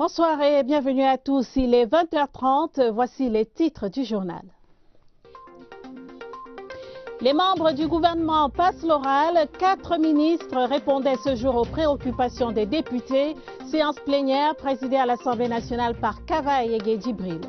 Bonsoir et bienvenue à tous. Il est 20h30. Voici les titres du journal. Les membres du gouvernement passent l'oral. 4 ministres répondaient ce jour aux préoccupations des députés. Séance plénière présidée à l'Assemblée nationale par Kavaye Djibril.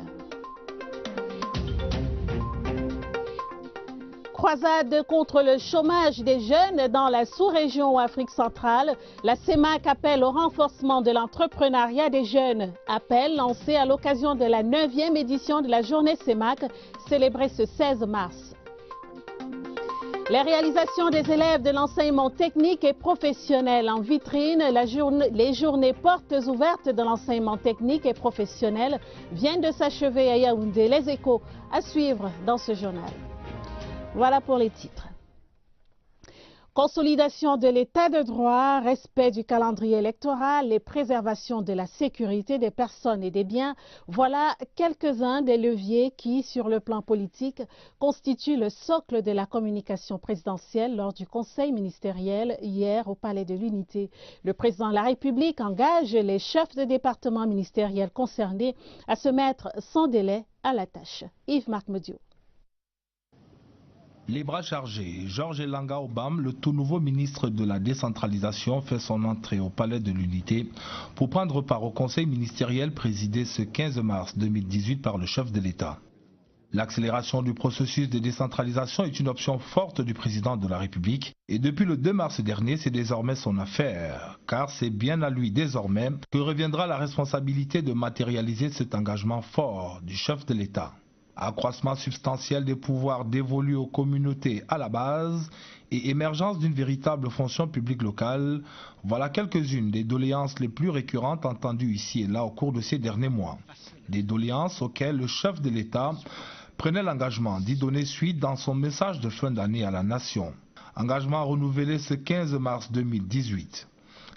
Croisade contre le chômage des jeunes dans la sous-région ou Afrique centrale. La CEMAC appelle au renforcement de l'entrepreneuriat des jeunes. Appel lancé à l'occasion de la 9e édition de la journée CEMAC, célébrée ce 16 mars. Les réalisations des élèves de l'enseignement technique et professionnel en vitrine, les journées portes ouvertes de l'enseignement technique et professionnel viennent de s'achever à Yaoundé. Les échos à suivre dans ce journal. Voilà pour les titres. Consolidation de l'état de droit, respect du calendrier électoral et préservation de la sécurité des personnes et des biens, voilà quelques-uns des leviers qui, sur le plan politique, constituent le socle de la communication présidentielle lors du conseil ministériel hier au Palais de l'Unité. Le président de la République engage les chefs de département ministériels concernés à se mettre sans délai à la tâche. Yves-Marc Medio. Les bras chargés, Georges Elanga Obam, le tout nouveau ministre de la décentralisation, fait son entrée au Palais de l'Unité pour prendre part au conseil ministériel présidé ce 15 mars 2018 par le chef de l'État. L'accélération du processus de décentralisation est une option forte du président de la République et depuis le 2 mars dernier, c'est désormais son affaire, car c'est bien à lui désormais que reviendra la responsabilité de matérialiser cet engagement fort du chef de l'État. Accroissement substantiel des pouvoirs dévolus aux communautés à la base et émergence d'une véritable fonction publique locale, voilà quelques-unes des doléances les plus récurrentes entendues ici et là au cours de ces derniers mois. Des doléances auxquelles le chef de l'État prenait l'engagement d'y donner suite dans son message de fin d'année à la nation. Engagement renouvelé ce 15 mars 2018.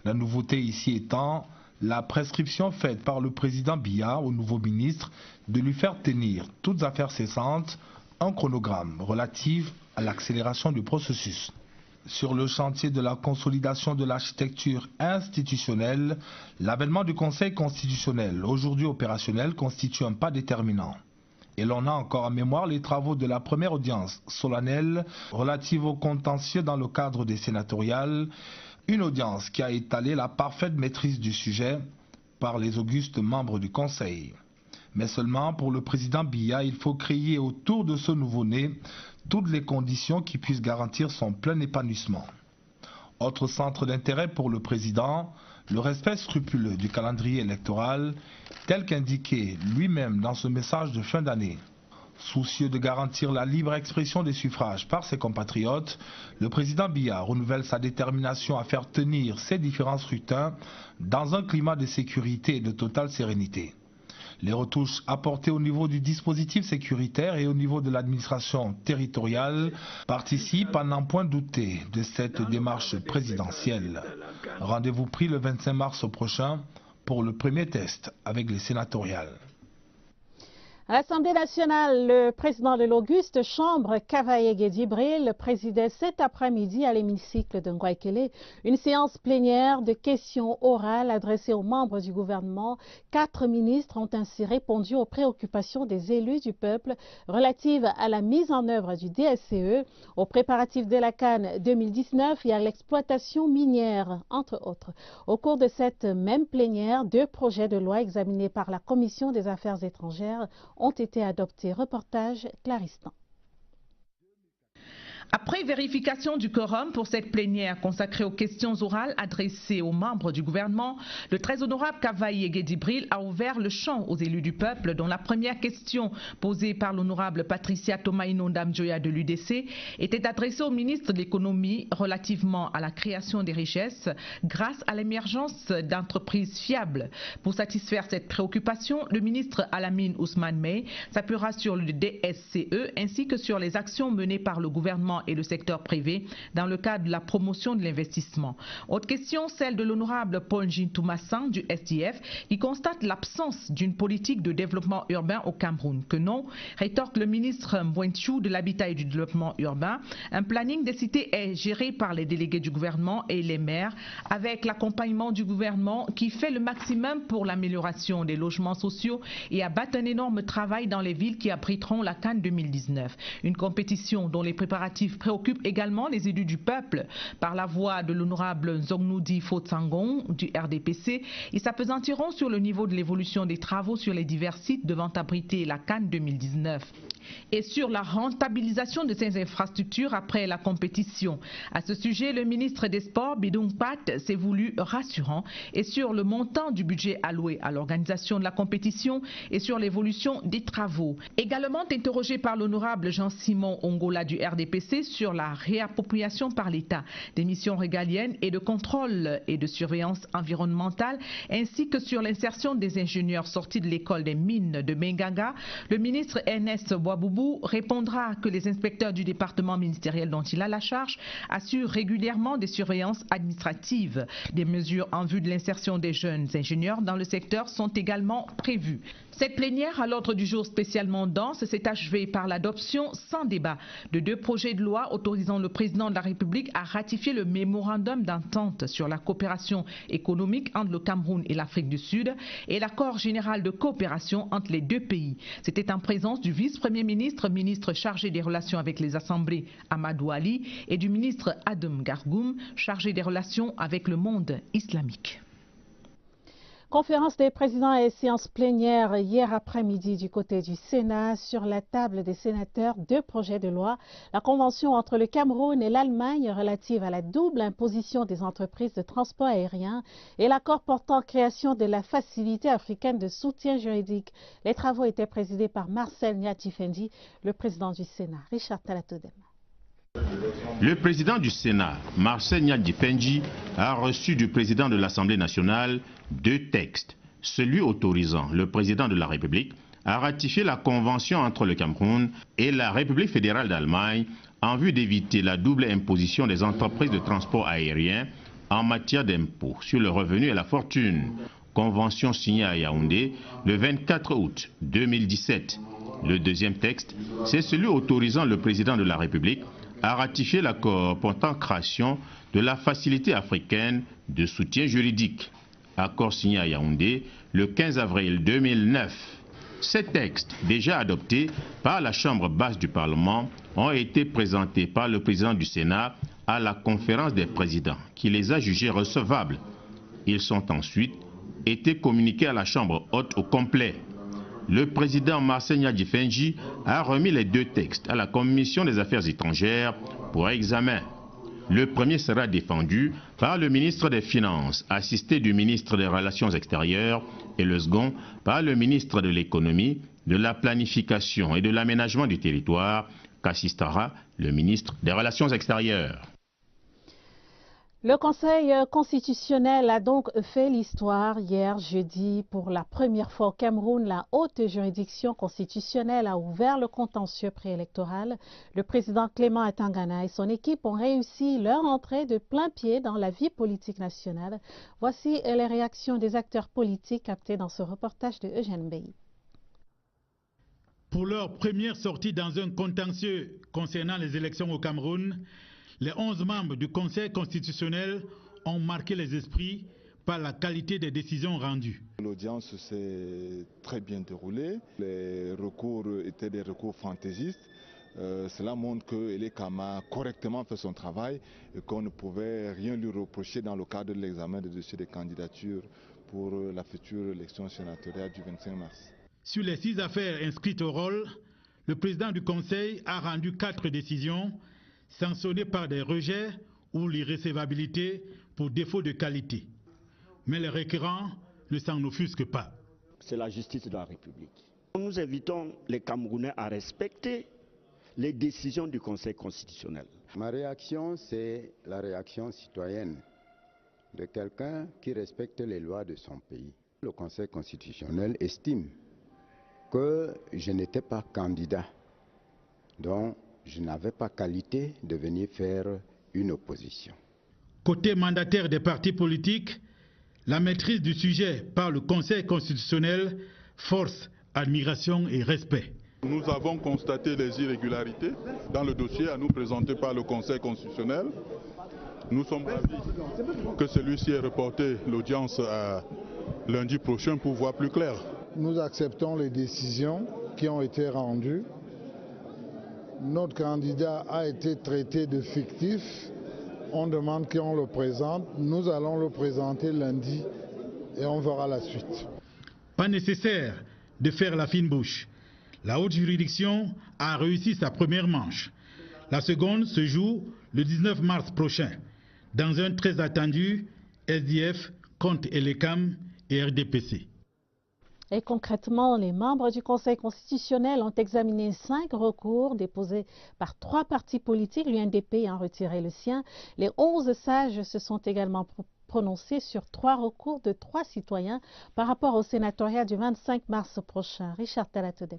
La nouveauté ici étant la prescription faite par le président Biya au nouveau ministre de lui faire tenir, toutes affaires cessantes, un chronogramme relatif à l'accélération du processus. Sur le chantier de la consolidation de l'architecture institutionnelle, l'avènement du Conseil constitutionnel, aujourd'hui opérationnel, constitue un pas déterminant. Et l'on a encore en mémoire les travaux de la première audience solennelle relative au contentieux dans le cadre des sénatoriales, une audience qui a étalé la parfaite maîtrise du sujet par les augustes membres du Conseil. Mais seulement pour le président Biya, il faut créer autour de ce nouveau-né toutes les conditions qui puissent garantir son plein épanouissement. Autre centre d'intérêt pour le président, le respect scrupuleux du calendrier électoral, tel qu'indiqué lui-même dans ce message de fin d'année. Soucieux de garantir la libre expression des suffrages par ses compatriotes, le président Biya renouvelle sa détermination à faire tenir ces différents scrutins dans un climat de sécurité et de totale sérénité. Les retouches apportées au niveau du dispositif sécuritaire et au niveau de l'administration territoriale participent à n'en point douter de cette démarche présidentielle. Rendez-vous pris le 25 mars prochain pour le premier test avec les sénatoriales. À l'Assemblée nationale, le président de l'Auguste Chambre, Kavaye Djibril, présidait cet après-midi à l'hémicycle de Ngouaikele une séance plénière de questions orales adressées aux membres du gouvernement. 4 ministres ont ainsi répondu aux préoccupations des élus du peuple relatives à la mise en œuvre du DSCE, aux préparatifs de la CAN 2019 et à l'exploitation minière, entre autres. Au cours de cette même plénière, 2 projets de loi examinés par la Commission des Affaires étrangères ont été adoptés. Reportage Claristan. Après vérification du quorum pour cette plénière consacrée aux questions orales adressées aux membres du gouvernement, le très honorable Kavaye Djibril a ouvert le champ aux élus du peuple, dont la première question posée par l'honorable Patricia Tomaino Ndamjoya de l'UDC était adressée au ministre de l'économie relativement à la création des richesses grâce à l'émergence d'entreprises fiables. Pour satisfaire cette préoccupation, le ministre Alamine Ousmane Mey s'appuiera sur le DSCE ainsi que sur les actions menées par le gouvernement et le secteur privé dans le cadre de la promotion de l'investissement. Autre question, celle de l'honorable Paul Njintoumassan du SDF qui constate l'absence d'une politique de développement urbain au Cameroun. Que non, rétorque le ministre Mbouenchou de l'Habitat et du Développement urbain. Un planning des cités est géré par les délégués du gouvernement et les maires avec l'accompagnement du gouvernement qui fait le maximum pour l'amélioration des logements sociaux et abattre un énorme travail dans les villes qui abriteront la CAN 2019. Une compétition dont les préparatifs préoccupent également les élus du peuple. Par la voix de l'honorable Zongnoudi Fotsangon du RDPC, ils s'appesantiront sur le niveau de l'évolution des travaux sur les divers sites devant abriter la CAN 2019 et sur la rentabilisation de ces infrastructures après la compétition. À ce sujet, le ministre des Sports, Bidung Pat, s'est voulu rassurant et sur le montant du budget alloué à l'organisation de la compétition et sur l'évolution des travaux. Également interrogé par l'honorable Jean-Simon Ongola du RDPC sur la réappropriation par l'État des missions régaliennes et de contrôle et de surveillance environnementale, ainsi que sur l'insertion des ingénieurs sortis de l'école des mines de Mengaga, le ministre Ernest Boaboubou répondra que les inspecteurs du département ministériel dont il a la charge assurent régulièrement des surveillances administratives. Des mesures en vue de l'insertion des jeunes ingénieurs dans le secteur sont également prévues. Cette plénière à l'ordre du jour spécialement dense s'est achevée par l'adoption sans débat de 2 projets de loi autorisant le président de la République à ratifier le mémorandum d'entente sur la coopération économique entre le Cameroun et l'Afrique du Sud et l'accord général de coopération entre les 2 pays. C'était en présence du vice-premier ministre, ministre chargé des relations avec les assemblées Amadou Ali et du ministre Adam Gargoum, chargé des relations avec le monde islamique. Conférence des présidents et séance plénière hier après-midi du côté du Sénat. Sur la table des sénateurs, 2 projets de loi. La convention entre le Cameroun et l'Allemagne relative à la double imposition des entreprises de transport aérien et l'accord portant création de la Facilité africaine de soutien juridique. Les travaux étaient présidés par Marcel Niatifendi, le président du Sénat. Richard Talatodem. Le président du Sénat, Marcel Niatifendi, a reçu du président de l'Assemblée nationale 2 textes. Celui autorisant le président de la République à ratifier la convention entre le Cameroun et la République fédérale d'Allemagne en vue d'éviter la double imposition des entreprises de transport aérien en matière d'impôts sur le revenu et la fortune. Convention signée à Yaoundé le 24 août 2017. Le deuxième texte, c'est celui autorisant le président de la République à ratifier l'accord portant création de la Facilité africaine de soutien juridique. Accord signé à Yaoundé le 15 avril 2009. Ces textes, déjà adoptés par la Chambre basse du Parlement, ont été présentés par le président du Sénat à la conférence des présidents, qui les a jugés recevables. Ils sont ensuite été communiqués à la Chambre haute au complet. Le président Marcel Niatifendi a remis les 2 textes à la Commission des Affaires étrangères pour examen. Le premier sera défendu par le ministre des Finances, assisté du ministre des Relations extérieures, et le second par le ministre de l'Économie, de la Planification et de l'Aménagement du territoire, qu'assistera le ministre des Relations extérieures. Le Conseil constitutionnel a donc fait l'histoire hier jeudi. Pour la première fois au Cameroun, la haute juridiction constitutionnelle a ouvert le contentieux préélectoral. Le président Clément Atangana et son équipe ont réussi leur entrée de plein pied dans la vie politique nationale. Voici les réactions des acteurs politiques captées dans ce reportage de Eugène Bey. Pour leur première sortie dans un contentieux concernant les élections au Cameroun, les 11 membres du Conseil constitutionnel ont marqué les esprits par la qualité des décisions rendues. L'audience s'est très bien déroulée. Les recours étaient des recours fantaisistes. Cela montre que Elekama a correctement fait son travail et qu'on ne pouvait rien lui reprocher dans le cadre de l'examen des dossiers de candidature pour la future élection sénatoriale du 25 mars. Sur les 6 affaires inscrites au rôle, le président du Conseil a rendu 4 décisions sanctionnées par des rejets ou l'irrécevabilité pour défaut de qualité. Mais les requérants ne s'en offusquent pas. C'est la justice de la République. Nous invitons les Camerounais à respecter les décisions du Conseil constitutionnel. Ma réaction, c'est la réaction citoyenne de quelqu'un qui respecte les lois de son pays. Le Conseil constitutionnel estime que je n'étais pas candidat. Donc, je n'avais pas qualité de venir faire une opposition. Côté mandataire des partis politiques, la maîtrise du sujet par le Conseil constitutionnel force admiration et respect. Nous avons constaté les irrégularités dans le dossier à nous présenter par le Conseil constitutionnel. Nous sommes ravis que celui-ci ait reporté l'audience à lundi prochain pour voir plus clair. Nous acceptons les décisions qui ont été rendues. Notre candidat a été traité de fictif. On demande qu'on le présente. Nous allons le présenter lundi et on verra la suite. Pas nécessaire de faire la fine bouche. La haute juridiction a réussi sa première manche. La seconde se joue le 19 mars prochain, dans un très attendu SDF contre ELECAM et RDPC. Et concrètement, les membres du Conseil constitutionnel ont examiné 5 recours déposés par 3 partis politiques. L'UNDP a retiré le sien. Les 11 sages se sont également prononcés sur 3 recours de 3 citoyens par rapport au sénatoriat du 25 mars prochain. Richard Talatodé.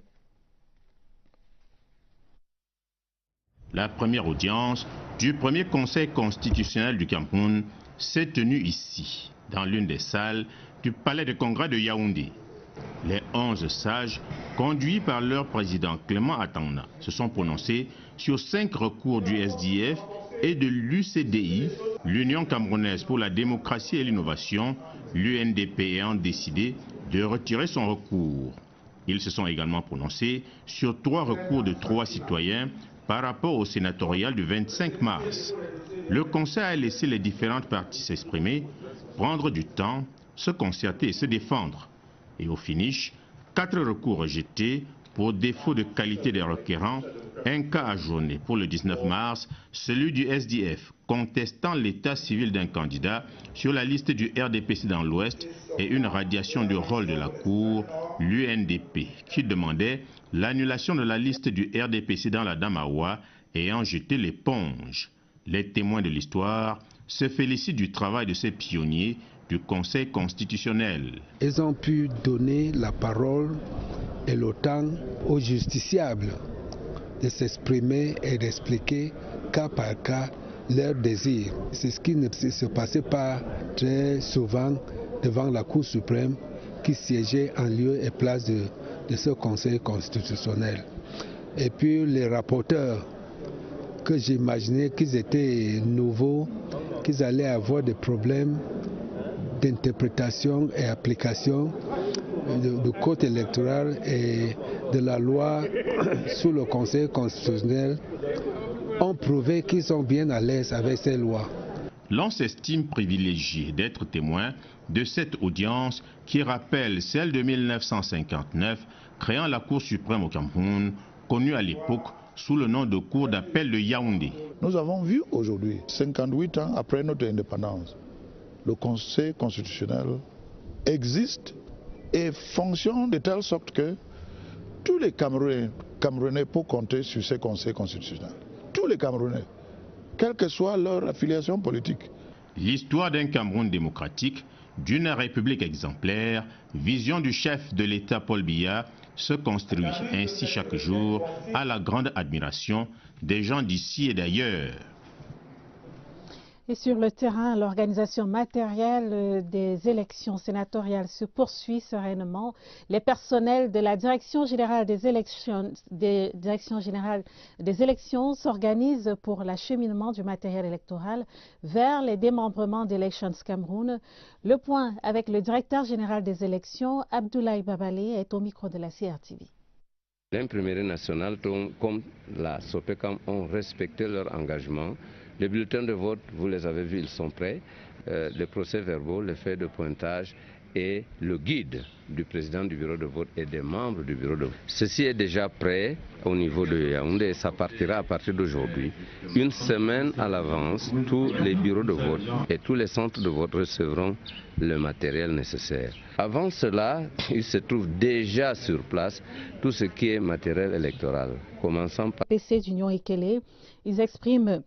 La première audience du premier Conseil constitutionnel du Cameroun s'est tenue ici, dans l'une des salles du Palais de Congrès de Yaoundé. Les 11 sages, conduits par leur président Clément Atangna, se sont prononcés sur 5 recours du SDF et de l'UCDI, l'Union camerounaise pour la démocratie et l'innovation, l'UNDP ayant décidé de retirer son recours. Ils se sont également prononcés sur 3 recours de 3 citoyens par rapport au sénatorial du 25 mars. Le Conseil a laissé les différentes parties s'exprimer, prendre du temps, se concerter et se défendre. Et au finish, 4 recours rejetés pour défaut de qualité des requérants, un cas ajourné pour le 19 mars, celui du SDF contestant l'état civil d'un candidat sur la liste du RDPC dans l'Ouest et une radiation du rôle de la Cour, l'UNDP, qui demandait l'annulation de la liste du RDPC dans la Damawa ayant jeté l'éponge. Les témoins de l'histoire se félicitent du travail de ces pionniers du Conseil constitutionnel. Ils ont pu donner la parole et le temps aux justiciables de s'exprimer et d'expliquer cas par cas leurs désirs. C'est ce qui ne se passait pas très souvent devant la Cour suprême qui siégeait en lieu et place de ce Conseil constitutionnel. Et puis les rapporteurs, que j'imaginais qu'ils étaient nouveaux, qu'ils allaient avoir des problèmes d'interprétation et application du code électoral et de la loi sous le Conseil constitutionnel, ont prouvé qu'ils sont bien à l'aise avec ces lois. L'on s'estime privilégié d'être témoin de cette audience qui rappelle celle de 1959, créant la Cour suprême au Cameroun, connue à l'époque sous le nom de Cour d'appel de Yaoundé. Nous avons vu aujourd'hui, 58 ans après notre indépendance, le Conseil constitutionnel existe et fonctionne de telle sorte que tous les Camerounais peuvent compter sur ces conseils constitutionnels. Tous les Camerounais, quelle que soit leur affiliation politique. L'histoire d'un Cameroun démocratique, d'une république exemplaire, vision du chef de l'État Paul Biya, se construit ainsi chaque jour à la grande admiration des gens d'ici et d'ailleurs. Et sur le terrain, l'organisation matérielle des élections sénatoriales se poursuit sereinement. Les personnels de la Direction générale des élections s'organisent pour l'acheminement du matériel électoral vers les démembrements d'Elections Cameroun. Le point avec le directeur général des élections, Abdoulaye Babalé, est au micro de la CRTV. L'imprimerie nationale comme la SOPECAM ont respecté leur engagement. Les bulletins de vote, vous les avez vus, ils sont prêts. Les procès-verbaux, les faits de pointage et le guide du président du bureau de vote et des membres du bureau de vote. Ceci est déjà prêt au niveau de Yaoundé et ça partira à partir d'aujourd'hui. Une semaine à l'avance, tous les bureaux de vote et tous les centres de vote recevront le matériel nécessaire. Avant cela, il se trouve déjà sur place tout ce qui est matériel électoral, commençant par... PC d'Union Ekele, ils expriment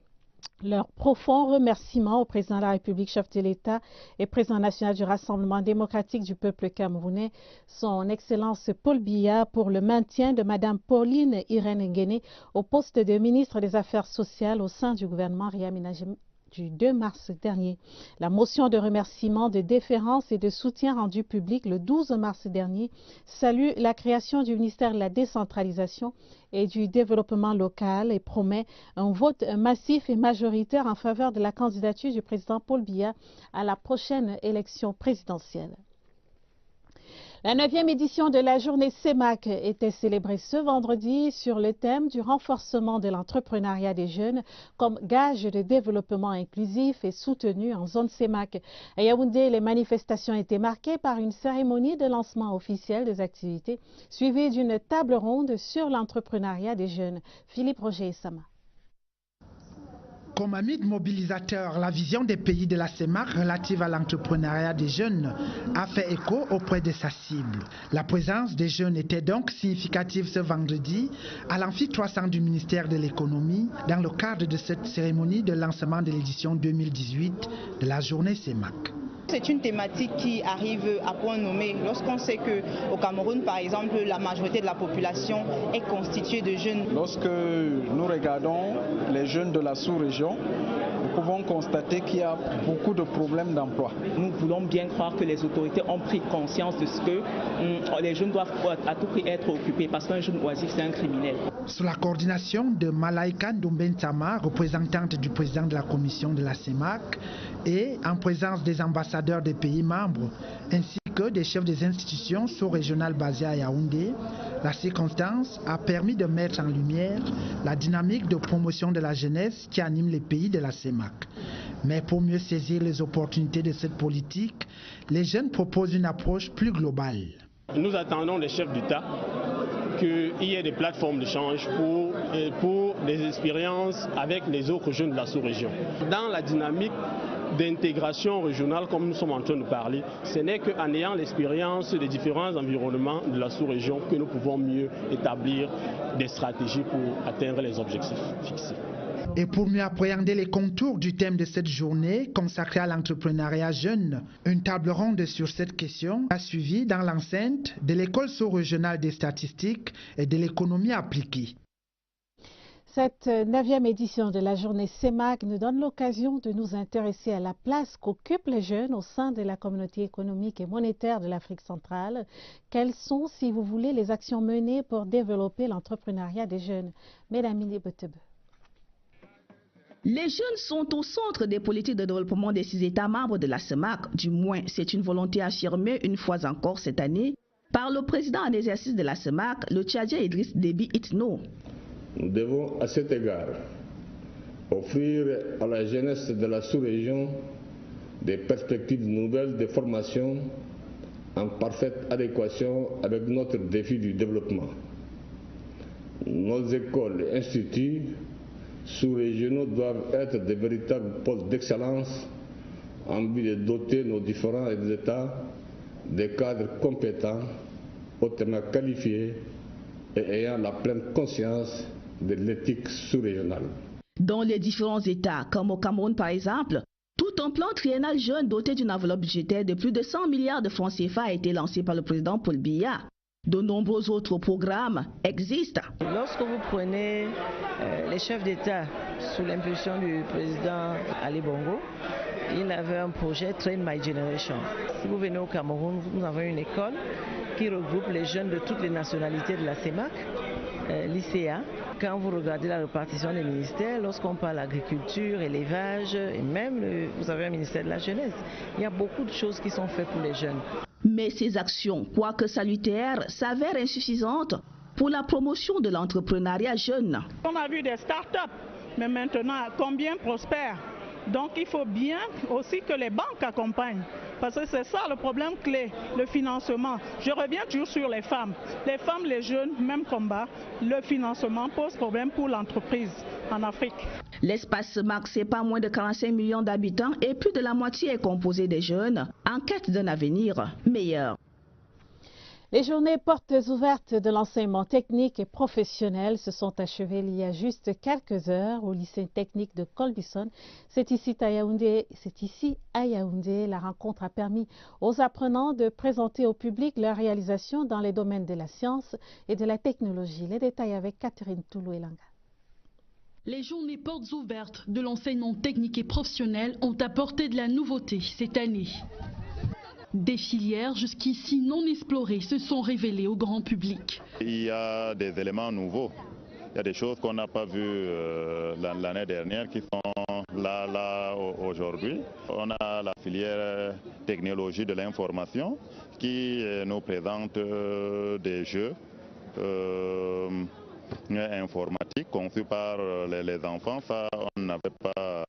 Leurs profonds remerciements au président de la République, chef de l'État et président national du Rassemblement démocratique du peuple camerounais, son Excellence Paul Biya, pour le maintien de Mme Pauline Irène Nguéné au poste de ministre des Affaires sociales au sein du gouvernement réaménagé du 2 mars dernier. La motion de remerciement, de déférence et de soutien rendue publique le 12 mars dernier salue la création du ministère de la décentralisation et du développement local et promet un vote massif et majoritaire en faveur de la candidature du président Paul Biya à la prochaine élection présidentielle. La 9e édition de la journée CEMAC était célébrée ce vendredi sur le thème du renforcement de l'entrepreneuriat des jeunes comme gage de développement inclusif et soutenu en zone CEMAC. À Yaoundé, les manifestations étaient marquées par une cérémonie de lancement officiel des activités suivie d'une table ronde sur l'entrepreneuriat des jeunes. Philippe Roger Sama. Comme ami mobilisateur, la vision des pays de la CEMAC relative à l'entrepreneuriat des jeunes a fait écho auprès de sa cible. La présence des jeunes était donc significative ce vendredi à l'amphi 300 du ministère de l'économie dans le cadre de cette cérémonie de lancement de l'édition 2018 de la journée CEMAC. C'est une thématique qui arrive à point nommé lorsqu'on sait qu'au Cameroun, par exemple, la majorité de la population est constituée de jeunes. Lorsque nous regardons les jeunes de la sous-région, nous pouvons constater qu'il y a beaucoup de problèmes d'emploi. Nous voulons bien croire que les autorités ont pris conscience de ce que les jeunes doivent à tout prix être occupés parce qu'un jeune oisif, c'est un criminel. Sous la coordination de Malaika Ndombentama, représentante du président de la commission de la CEMAC, et en présence des ambassadeurs des pays membres, ainsi que des chefs des institutions sous-régionales basées à Yaoundé, la circonstance a permis de mettre en lumière la dynamique de promotion de la jeunesse qui anime les pays de la CEMAC. Mais pour mieux saisir les opportunités de cette politique, les jeunes proposent une approche plus globale. Nous attendons des chefs d'État qu'il y ait des plateformes d'échange pour des expériences avec les autres jeunes de la sous-région. Dans la dynamique d'intégration régionale, comme nous sommes en train de parler, ce n'est qu'en ayant l'expérience des différents environnements de la sous-région que nous pouvons mieux établir des stratégies pour atteindre les objectifs fixés. Et pour mieux appréhender les contours du thème de cette journée consacrée à l'entrepreneuriat jeune, une table ronde sur cette question a suivi dans l'enceinte de l'école sous-régionale des statistiques et de l'économie appliquée. Cette 9e édition de la journée CEMAC nous donne l'occasion de nous intéresser à la place qu'occupent les jeunes au sein de la communauté économique et monétaire de l'Afrique centrale. Quelles sont, si vous voulez, les actions menées pour développer l'entrepreneuriat des jeunes? Mesdames et messieurs. Les jeunes sont au centre des politiques de développement des 6 États membres de la CEMAC. Du moins, c'est une volonté affirmée une fois encore cette année par le président en exercice de la CEMAC, le Tchadien Idriss Déby Itno. Nous devons à cet égard offrir à la jeunesse de la sous-région des perspectives nouvelles de formation en parfaite adéquation avec notre défi du développement. Nos écoles et instituts sous-régionaux doivent être de véritables pôles d'excellence en vue de doter nos différents États des cadres compétents, hautement qualifiés et ayant la pleine conscience de l'éthique sous-régionale. Dans les différents États, comme au Cameroun par exemple, tout un plan triennal jeune doté d'une enveloppe budgétaire de plus de 100 milliards de francs CFA a été lancé par le président Paul Biya. De nombreux autres programmes existent. Lorsque vous prenez les chefs d'État sous l'impulsion du président Ali Bongo, il avait un projet Train My Generation. Si vous venez au Cameroun, nous avons une école qui regroupe les jeunes de toutes les nationalités de la CEMAC, l'ICA. Quand vous regardez la répartition des ministères, lorsqu'on parle agriculture, élevage et même vous avez un ministère de la jeunesse, il y a beaucoup de choses qui sont faites pour les jeunes. Mais ces actions, quoique salutaires, s'avèrent insuffisantes pour la promotion de l'entrepreneuriat jeune. On a vu des start-up, mais maintenant, combien prospèrent? Donc il faut bien aussi que les banques accompagnent, parce que c'est ça le problème clé, le financement. Je reviens toujours sur les femmes, les jeunes, même combat, le financement pose problème pour l'entreprise en Afrique. L'espace CEMAC, c'est pas moins de 45 millions d'habitants et plus de la moitié est composé des jeunes en quête d'un avenir meilleur. Les journées portes ouvertes de l'enseignement technique et professionnel se sont achevées il y a juste quelques heures au lycée technique de Colbison. C'est ici à Yaoundé. La rencontre a permis aux apprenants de présenter au public leurs réalisations dans les domaines de la science et de la technologie. Les détails avec Catherine Toulouelanga. Les journées portes ouvertes de l'enseignement technique et professionnel ont apporté de la nouveauté cette année. Des filières jusqu'ici non explorées se sont révélées au grand public. Il y a des éléments nouveaux. Il y a des choses qu'on n'a pas vues l'année dernière qui sont là aujourd'hui. On a la filière technologie de l'information qui nous présente des jeux informatiques conçus par les enfants. Ça, on n'avait pas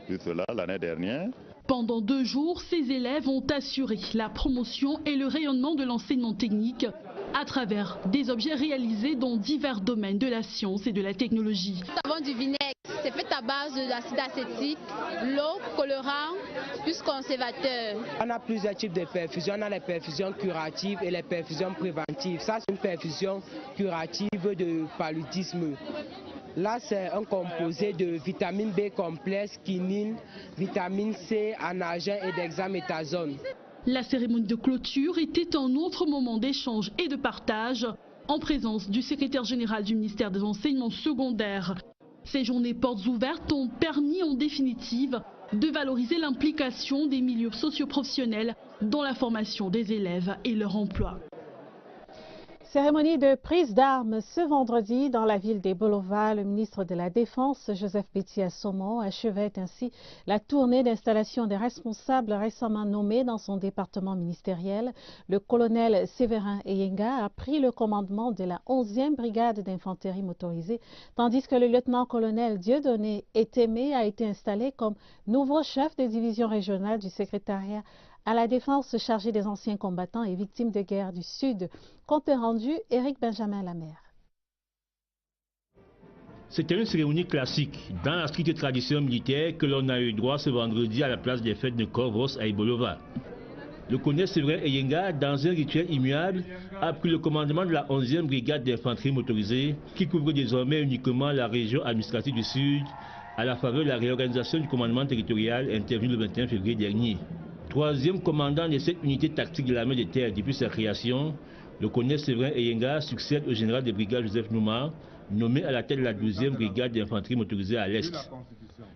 vu cela l'année dernière. Pendant 2 jours, ces élèves ont assuré la promotion et le rayonnement de l'enseignement technique à travers des objets réalisés dans divers domaines de la science et de la technologie. Nous avons du vinaigre, c'est fait à base d'acide acétique, l'eau, colorant, plus conservateur. On a plusieurs types de perfusions. On a les perfusions curatives et les perfusions préventives. Ça, c'est une perfusion curative de paludisme. Là, c'est un composé de vitamine B complexe, quinine, vitamine C, anagin et d'hexaméthasone. La cérémonie de clôture était un autre moment d'échange et de partage en présence du secrétaire général du ministère des Enseignements secondaires. Ces journées portes ouvertes ont permis en définitive de valoriser l'implication des milieux socio-professionnels dans la formation des élèves et leur emploi. Cérémonie de prise d'armes ce vendredi dans la ville des Bolova. Le ministre de la Défense, Joseph Betty Assomo, achevait ainsi la tournée d'installation des responsables récemment nommés dans son département ministériel. Le colonel Séverin Eyenga a pris le commandement de la 11e brigade d'infanterie motorisée, tandis que le lieutenant-colonel Dieudonné Etémé a été installé comme nouveau chef de division régionale du secrétariat à la défense chargée des anciens combattants et victimes de guerre du Sud. Compte rendu, Éric Benjamin Lamère. C'était une cérémonie classique, dans la stricte tradition militaire que l'on a eu droit ce vendredi à la place des fêtes de Corvos à Ibolova. Le colonel Séverin Eyenga, dans un rituel immuable, a pris le commandement de la 11e brigade d'infanterie motorisée, qui couvre désormais uniquement la région administrative du Sud, à la faveur de la réorganisation du commandement territorial intervenue le 21 février dernier. Troisième commandant de cette unité tactique de l'armée de terre depuis sa création, le colonel Séverin Eyenga succède au général de brigade Joseph Nouma, nommé à la tête de la 12e brigade d'infanterie motorisée à l'Est.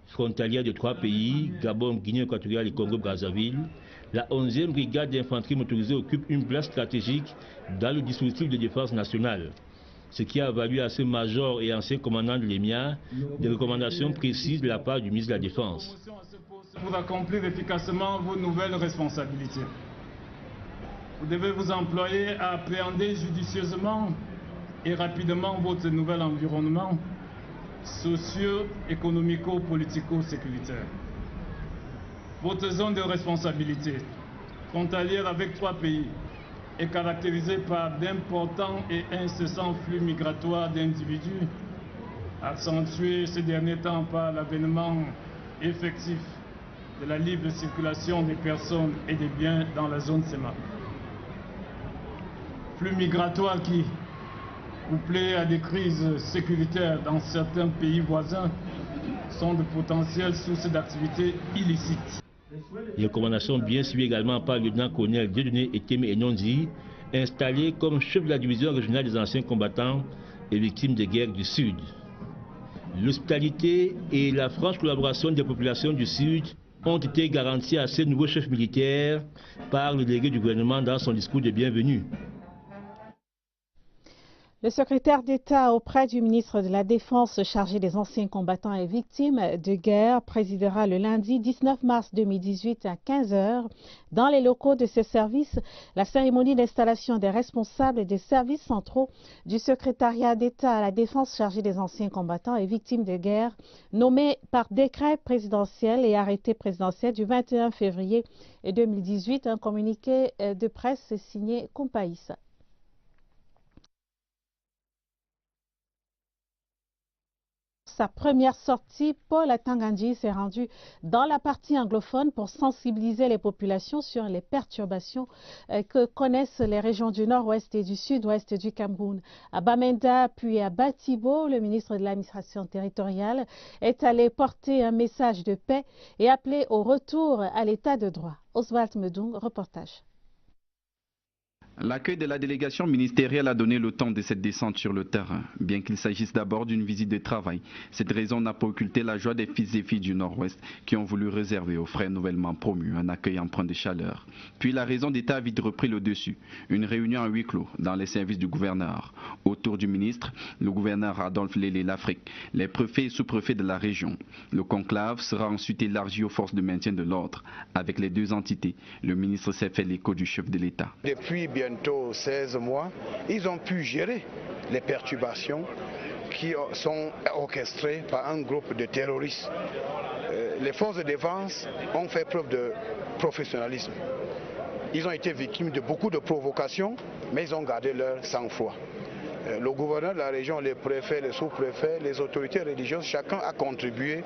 Frontalière de 3 pays, Gabon, Guinée équatoriale et Congo-Brazzaville, la 11e brigade d'infanterie motorisée occupe une place stratégique dans le dispositif de défense nationale, ce qui a valu à ce major et ancien commandant de l'EMIA des recommandations précises de la part du ministre de la Défense. Pour accomplir efficacement vos nouvelles responsabilités, vous devez vous employer à appréhender judicieusement et rapidement votre nouvel environnement socio-économico-politico-sécuritaire. Votre zone de responsabilité, frontalière avec 3 pays, est caractérisée par d'importants et incessants flux migratoires d'individus, accentués ces derniers temps par l'avènement effectif de la libre circulation des personnes et des biens dans la zone CEMAC. Flux migratoires qui, couplés à des crises sécuritaires dans certains pays voisins, sont de potentielles sources d'activités illicites. Les recommandations bien suivies également par le lieutenant-colonel Dieudonné Etémé Enondi, installé comme chef de la division régionale des anciens combattants et victimes de guerre du Sud. L'hospitalité et la franche collaboration des populations du Sud ont été garantis à ces nouveaux chefs militaires par le délégué du gouvernement dans son discours de bienvenue. Le secrétaire d'État auprès du ministre de la Défense chargé des anciens combattants et victimes de guerre présidera le lundi 19 mars 2018 à 15 h dans les locaux de ce service la cérémonie d'installation des responsables des services centraux du secrétariat d'État à la Défense chargé des anciens combattants et victimes de guerre nommés par décret présidentiel et arrêté présidentiel du 21 février 2018. Un communiqué de presse signé Kompaïssa. sa première sortie, Paul Atanga-Ndji s'est rendu dans la partie anglophone pour sensibiliser les populations sur les perturbations que connaissent les régions du nord-ouest et du sud-ouest du Cameroun. À Bamenda puis à Batibo, le ministre de l'administration territoriale est allé porter un message de paix et appeler au retour à l'état de droit. Oswald Medung, reportage. L'accueil de la délégation ministérielle a donné le temps de cette descente sur le terrain. Bien qu'il s'agisse d'abord d'une visite de travail, cette raison n'a pas occulté la joie des fils et filles du Nord-Ouest qui ont voulu réserver aux frères nouvellement promus un accueil empreint de chaleur. Puis la raison d'État a vite repris le dessus. Une réunion à huis clos dans les services du gouverneur. Autour du ministre, le gouverneur Adolphe Lélé l'Afrique, les préfets et sous-préfets de la région. Le conclave sera ensuite élargi aux forces de maintien de l'ordre. Avec les deux entités, le ministre s'est fait l'écho du chef de l'État. Depuis bientôt 16 mois, ils ont pu gérer les perturbations qui sont orchestrées par un groupe de terroristes. Les forces de défense ont fait preuve de professionnalisme. Ils ont été victimes de beaucoup de provocations, mais ils ont gardé leur sang-froid. Le gouverneur de la région, les préfets, les sous-préfets, les autorités religieuses, chacun a contribué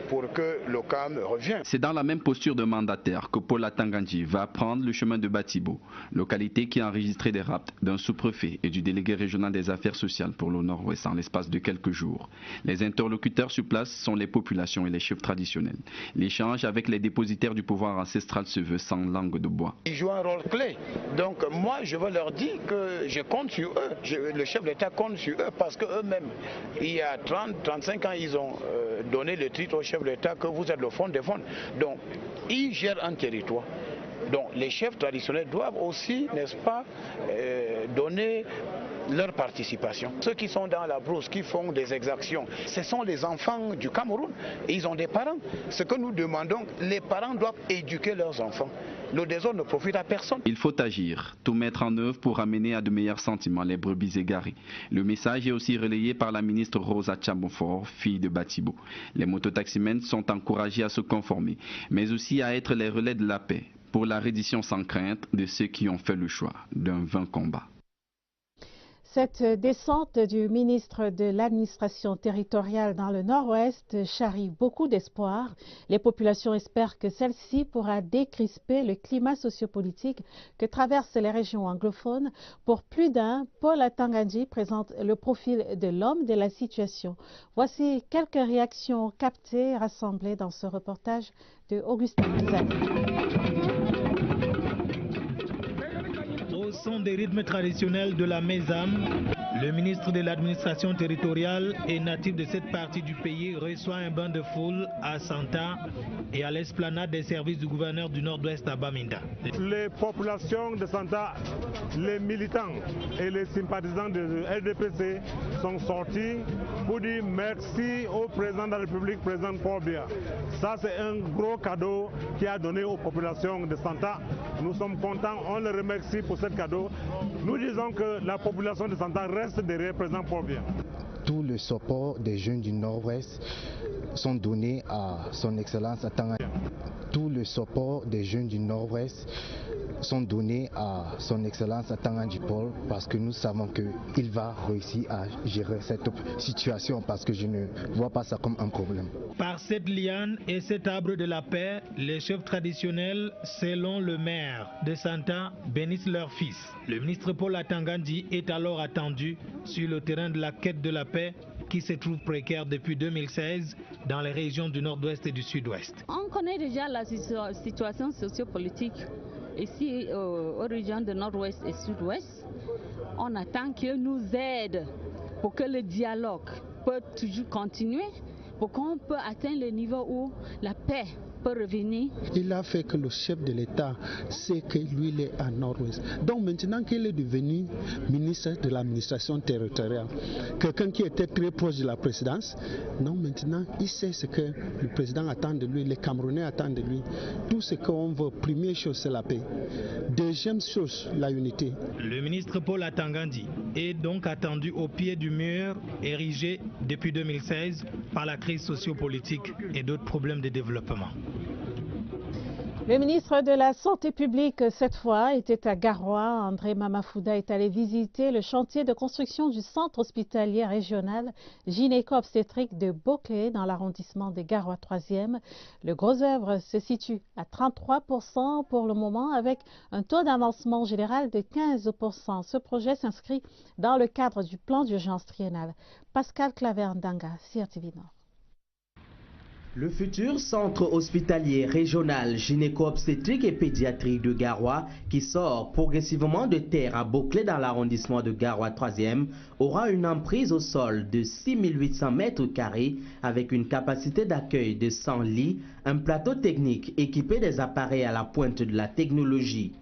pour que le calme revienne. C'est dans la même posture de mandataire que Paul Atanga-Ndji va prendre le chemin de Batibo, localité qui a enregistré des rapts d'un sous-préfet et du délégué régional des affaires sociales pour le Nord-Ouest en l'espace de quelques jours. Les interlocuteurs sur place sont les populations et les chefs traditionnels. L'échange avec les dépositaires du pouvoir ancestral se veut sans langue de bois. Ils jouent un rôle clé. Donc moi, je veux leur dire que je compte sur eux. Le chef de l'État compte sur eux parce qu'eux-mêmes, il y a 30-35 ans, ils ont donné le titre au chef de l'État que vous êtes le fond des fonds. Donc, ils gèrent un territoire. Donc, les chefs traditionnels doivent aussi, n'est-ce pas, donner leur participation. Ceux qui sont dans la brousse, qui font des exactions, ce sont les enfants du Cameroun. Et ils ont des parents. Ce que nous demandons, les parents doivent éduquer leurs enfants. Le désordre ne profite à personne. Il faut agir, tout mettre en œuvre pour amener à de meilleurs sentiments les brebis égarées. Le message est aussi relayé par la ministre Rosa Tchambonfort, fille de Batibo. Les mototaximens sont encouragés à se conformer, mais aussi à être les relais de la paix pour la reddition sans crainte de ceux qui ont fait le choix d'un vain combat. Cette descente du ministre de l'administration territoriale dans le Nord-Ouest charrie beaucoup d'espoir. Les populations espèrent que celle-ci pourra décrisper le climat sociopolitique que traversent les régions anglophones. Pour plus d'un, Paul Atanga-Ndji présente le profil de l'homme de la situation. Voici quelques réactions captées et rassemblées dans ce reportage de Augustin Zani. Au son des rythmes traditionnels de la Mézam, le ministre de l'administration territoriale et natif de cette partie du pays reçoit un bain de foule à Santa et à l'esplanade des services du gouverneur du Nord-Ouest à Bamenda. Les populations de Santa, les militants et les sympathisants de LDPC sont sortis pour dire merci au président de la République, président Paul Biya. Ça, c'est un gros cadeau qu'il a donné aux populations de Santa. Nous sommes contents, on le remercie pour ce cadeau. Nous disons que la population de Santa reste derrière le président Paul Biya. Tout le support des jeunes du Nord-Ouest sont donnés à son Excellence Atanga. Tout le support des jeunes du Nord-Ouest sont donnés à son Excellence Atanga-Ndji Paul parce que nous savons qu'il va réussir à gérer cette situation parce que je ne vois pas ça comme un problème. Par cette liane et cet arbre de la paix, les chefs traditionnels, selon le maire de Santa, bénissent leur fils. Le ministre Paul Atanga-Ndji est alors attendu sur le terrain de la quête de la paix qui se trouve précaire depuis 2016 dans les régions du Nord-Ouest et du Sud-Ouest. On connaît déjà la situation sociopolitique ici aux régions du Nord-Ouest et Sud-Ouest. On attend qu'ils nous aident pour que le dialogue peut toujours continuer, pour qu'on peut atteindre le niveau où la paix peut revenir. Il a fait que le chef de l'État sait que lui il est à Nord-Ouest. Donc maintenant qu'il est devenu ministre de l'administration territoriale, quelqu'un qui était très proche de la présidence, non, maintenant il sait ce que le président attend de lui, les Camerounais attendent de lui. Tout ce qu'on veut, première chose c'est la paix. Deuxième chose, la unité. Le ministre Paul Atanga-Ndji est donc attendu au pied du mur érigé depuis 2016 par la crise sociopolitique et d'autres problèmes de développement. Le ministre de la Santé publique, cette fois, était à Garoua. André Mamafouda est allé visiter le chantier de construction du centre hospitalier régional gynéco-obstétrique de Boclé dans l'arrondissement de Garoua 3e. Le gros œuvre se situe à 33% pour le moment avec un taux d'avancement général de 15%. Ce projet s'inscrit dans le cadre du plan d'urgence triennal. Pascal Claverdanga, CRTV Nord. Le futur centre hospitalier régional gynéco-obstétrique et pédiatrique de Garoua, qui sort progressivement de terre à Boclé dans l'arrondissement de Garoua 3e, aura une emprise au sol de 6800 mètres carrés avec une capacité d'accueil de 100 lits, un plateau technique équipé des appareils à la pointe de la technologie.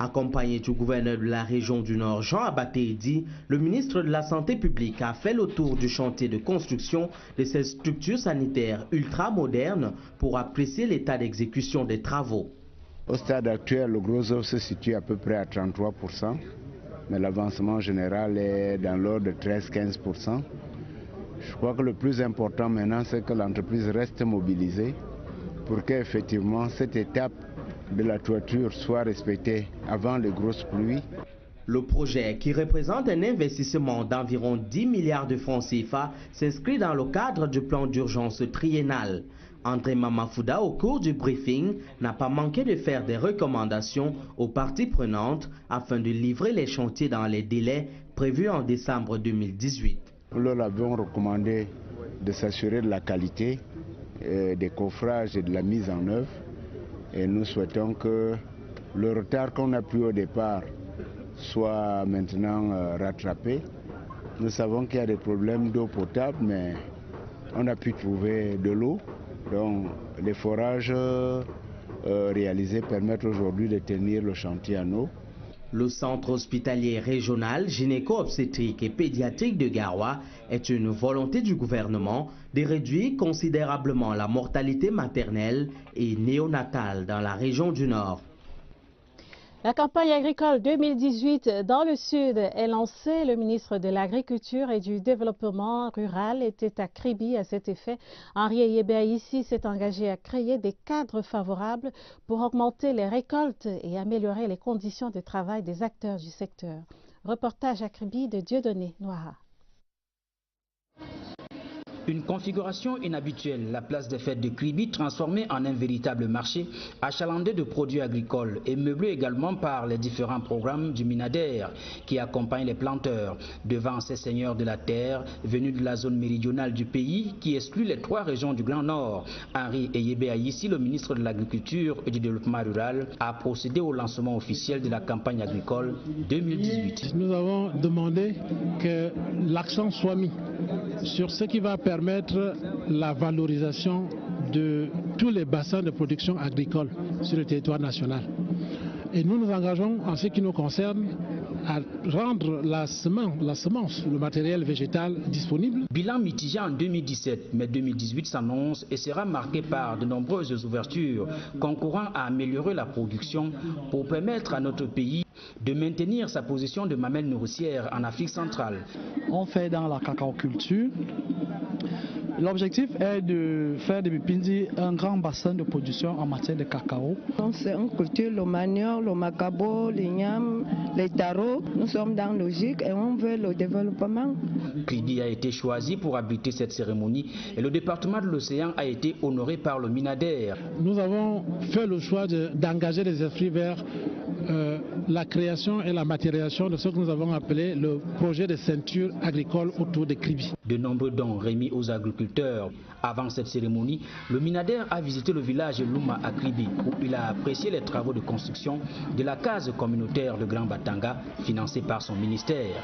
Accompagné du gouverneur de la région du Nord, Jean Abatéidi, le ministre de la Santé publique a fait le tour du chantier de construction de ces structures sanitaires ultra-modernes pour apprécier l'état d'exécution des travaux. Au stade actuel, le gros œuvre se situe à peu près à 33%, mais l'avancement général est dans l'ordre de 13-15%. Je crois que le plus important maintenant, c'est que l'entreprise reste mobilisée pour qu'effectivement cette étape de la toiture soit respectée avant les grosses pluies. Le projet, qui représente un investissement d'environ 10 milliards de francs CFA, s'inscrit dans le cadre du plan d'urgence triennal. André Mamafouda, au cours du briefing, n'a pas manqué de faire des recommandations aux parties prenantes afin de livrer les chantiers dans les délais prévus en décembre 2018. Nous leur avons recommandé de s'assurer de la qualité des coffrages et de la mise en œuvre. Et nous souhaitons que le retard qu'on a pris au départ soit maintenant rattrapé. Nous savons qu'il y a des problèmes d'eau potable, mais on a pu trouver de l'eau. Donc les forages réalisés permettent aujourd'hui de tenir le chantier en eau. Le centre hospitalier régional gynéco-obstétrique et pédiatrique de Garoua est une volonté du gouvernement de réduire considérablement la mortalité maternelle et néonatale dans la région du Nord. La campagne agricole 2018 dans le Sud est lancée. Le ministre de l'Agriculture et du Développement rural était à Kribi à cet effet. Henri Eyebéaïssi s'est engagé à créer des cadres favorables pour augmenter les récoltes et améliorer les conditions de travail des acteurs du secteur. Reportage à Kribi de Dieudonné Noira. Une configuration inhabituelle, la place des fêtes de Kribi transformée en un véritable marché, achalandé de produits agricoles et meublé également par les différents programmes du Minader qui accompagnent les planteurs. Devant ces seigneurs de la terre, venus de la zone méridionale du pays qui exclut les 3 régions du Grand Nord, Henri Eyebéaïssi, le ministre de l'Agriculture et du Développement rural, a procédé au lancement officiel de la campagne agricole 2018. Nous avons demandé que l'accent soit mis sur ce qui va permettre la valorisation de tous les bassins de production agricole sur le territoire national. Et nous nous engageons en ce qui nous concerne à rendre la semence, le matériel végétal disponible. Bilan mitigé en 2017, mais 2018 s'annonce et sera marqué par de nombreuses ouvertures concourant à améliorer la production pour permettre à notre pays de maintenir sa position de mamelle nourricière en Afrique centrale. On fait dans la cacaoculture. L'objectif est de faire de Bipindi un grand bassin de production en matière de cacao. On cultive le manioc, le macabo, l'igname, les tarots. Nous sommes dans la logique et on veut le développement. Kribi a été choisi pour abriter cette cérémonie et le département de l'Océan a été honoré par le Minader. Nous avons fait le choix d'engager les esprits vers la création et la matérialisation de ce que nous avons appelé le projet de ceinture agricole autour de Kribi. De nombreux dons remis aux agriculteurs. Avant cette cérémonie, le Minader a visité le village Louma à Kribi où il a apprécié les travaux de construction de la case communautaire de Grand Batanga financée par son ministère.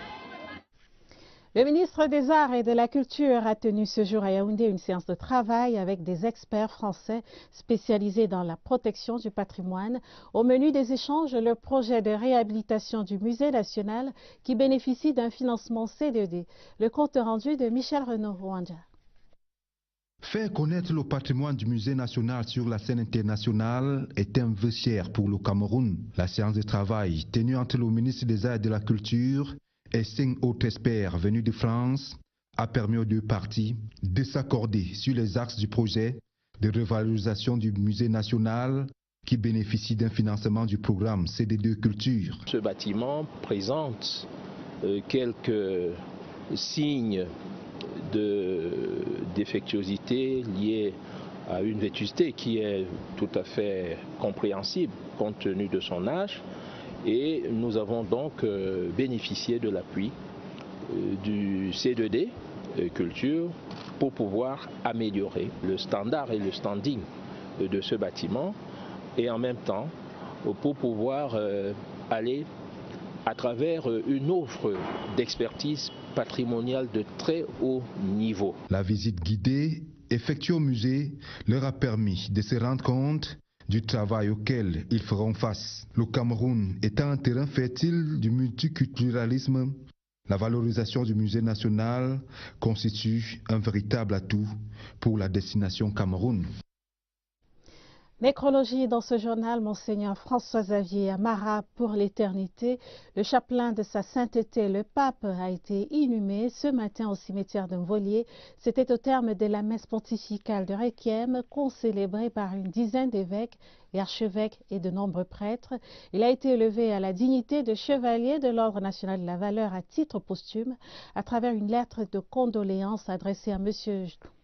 Le ministre des Arts et de la Culture a tenu ce jour à Yaoundé une séance de travail avec des experts français spécialisés dans la protection du patrimoine. Au menu des échanges, le projet de réhabilitation du Musée national qui bénéficie d'un financement CDD. Le compte rendu de Michel Renaud-Rwanda. Faire connaître le patrimoine du Musée national sur la scène internationale est un vœu cher pour le Cameroun. La séance de travail tenue entre le ministre des Arts et de la Culture et 5 autres experts venus de France a permis aux deux parties de s'accorder sur les axes du projet de revalorisation du musée national qui bénéficie d'un financement du programme CD2 Culture. Ce bâtiment présente quelques signes de défectuosité liés à une vétusté qui est tout à fait compréhensible compte tenu de son âge, et nous avons donc bénéficié de l'appui du C2D Culture pour pouvoir améliorer le standard et le standing de ce bâtiment, et en même temps pour pouvoir aller à travers une offre d'expertise patrimoniale de très haut niveau. La visite guidée effectuée au musée leur a permis de se rendre compte du travail auquel ils feront face. Le Cameroun étant un terrain fertile du multiculturalisme, la valorisation du musée national constitue un véritable atout pour la destination Cameroun. Nécrologie dans ce journal, Monseigneur François-Xavier Amara pour l'éternité. Le chapelain de sa sainteté, le pape, a été inhumé ce matin au cimetière de Mvolier. C'était au terme de la messe pontificale de Requiem, concélébrée par une dizaine d'évêques et archevêques et de nombreux prêtres. Il a été élevé à la dignité de chevalier de l'Ordre national de la valeur à titre posthume à travers une lettre de condoléances adressée à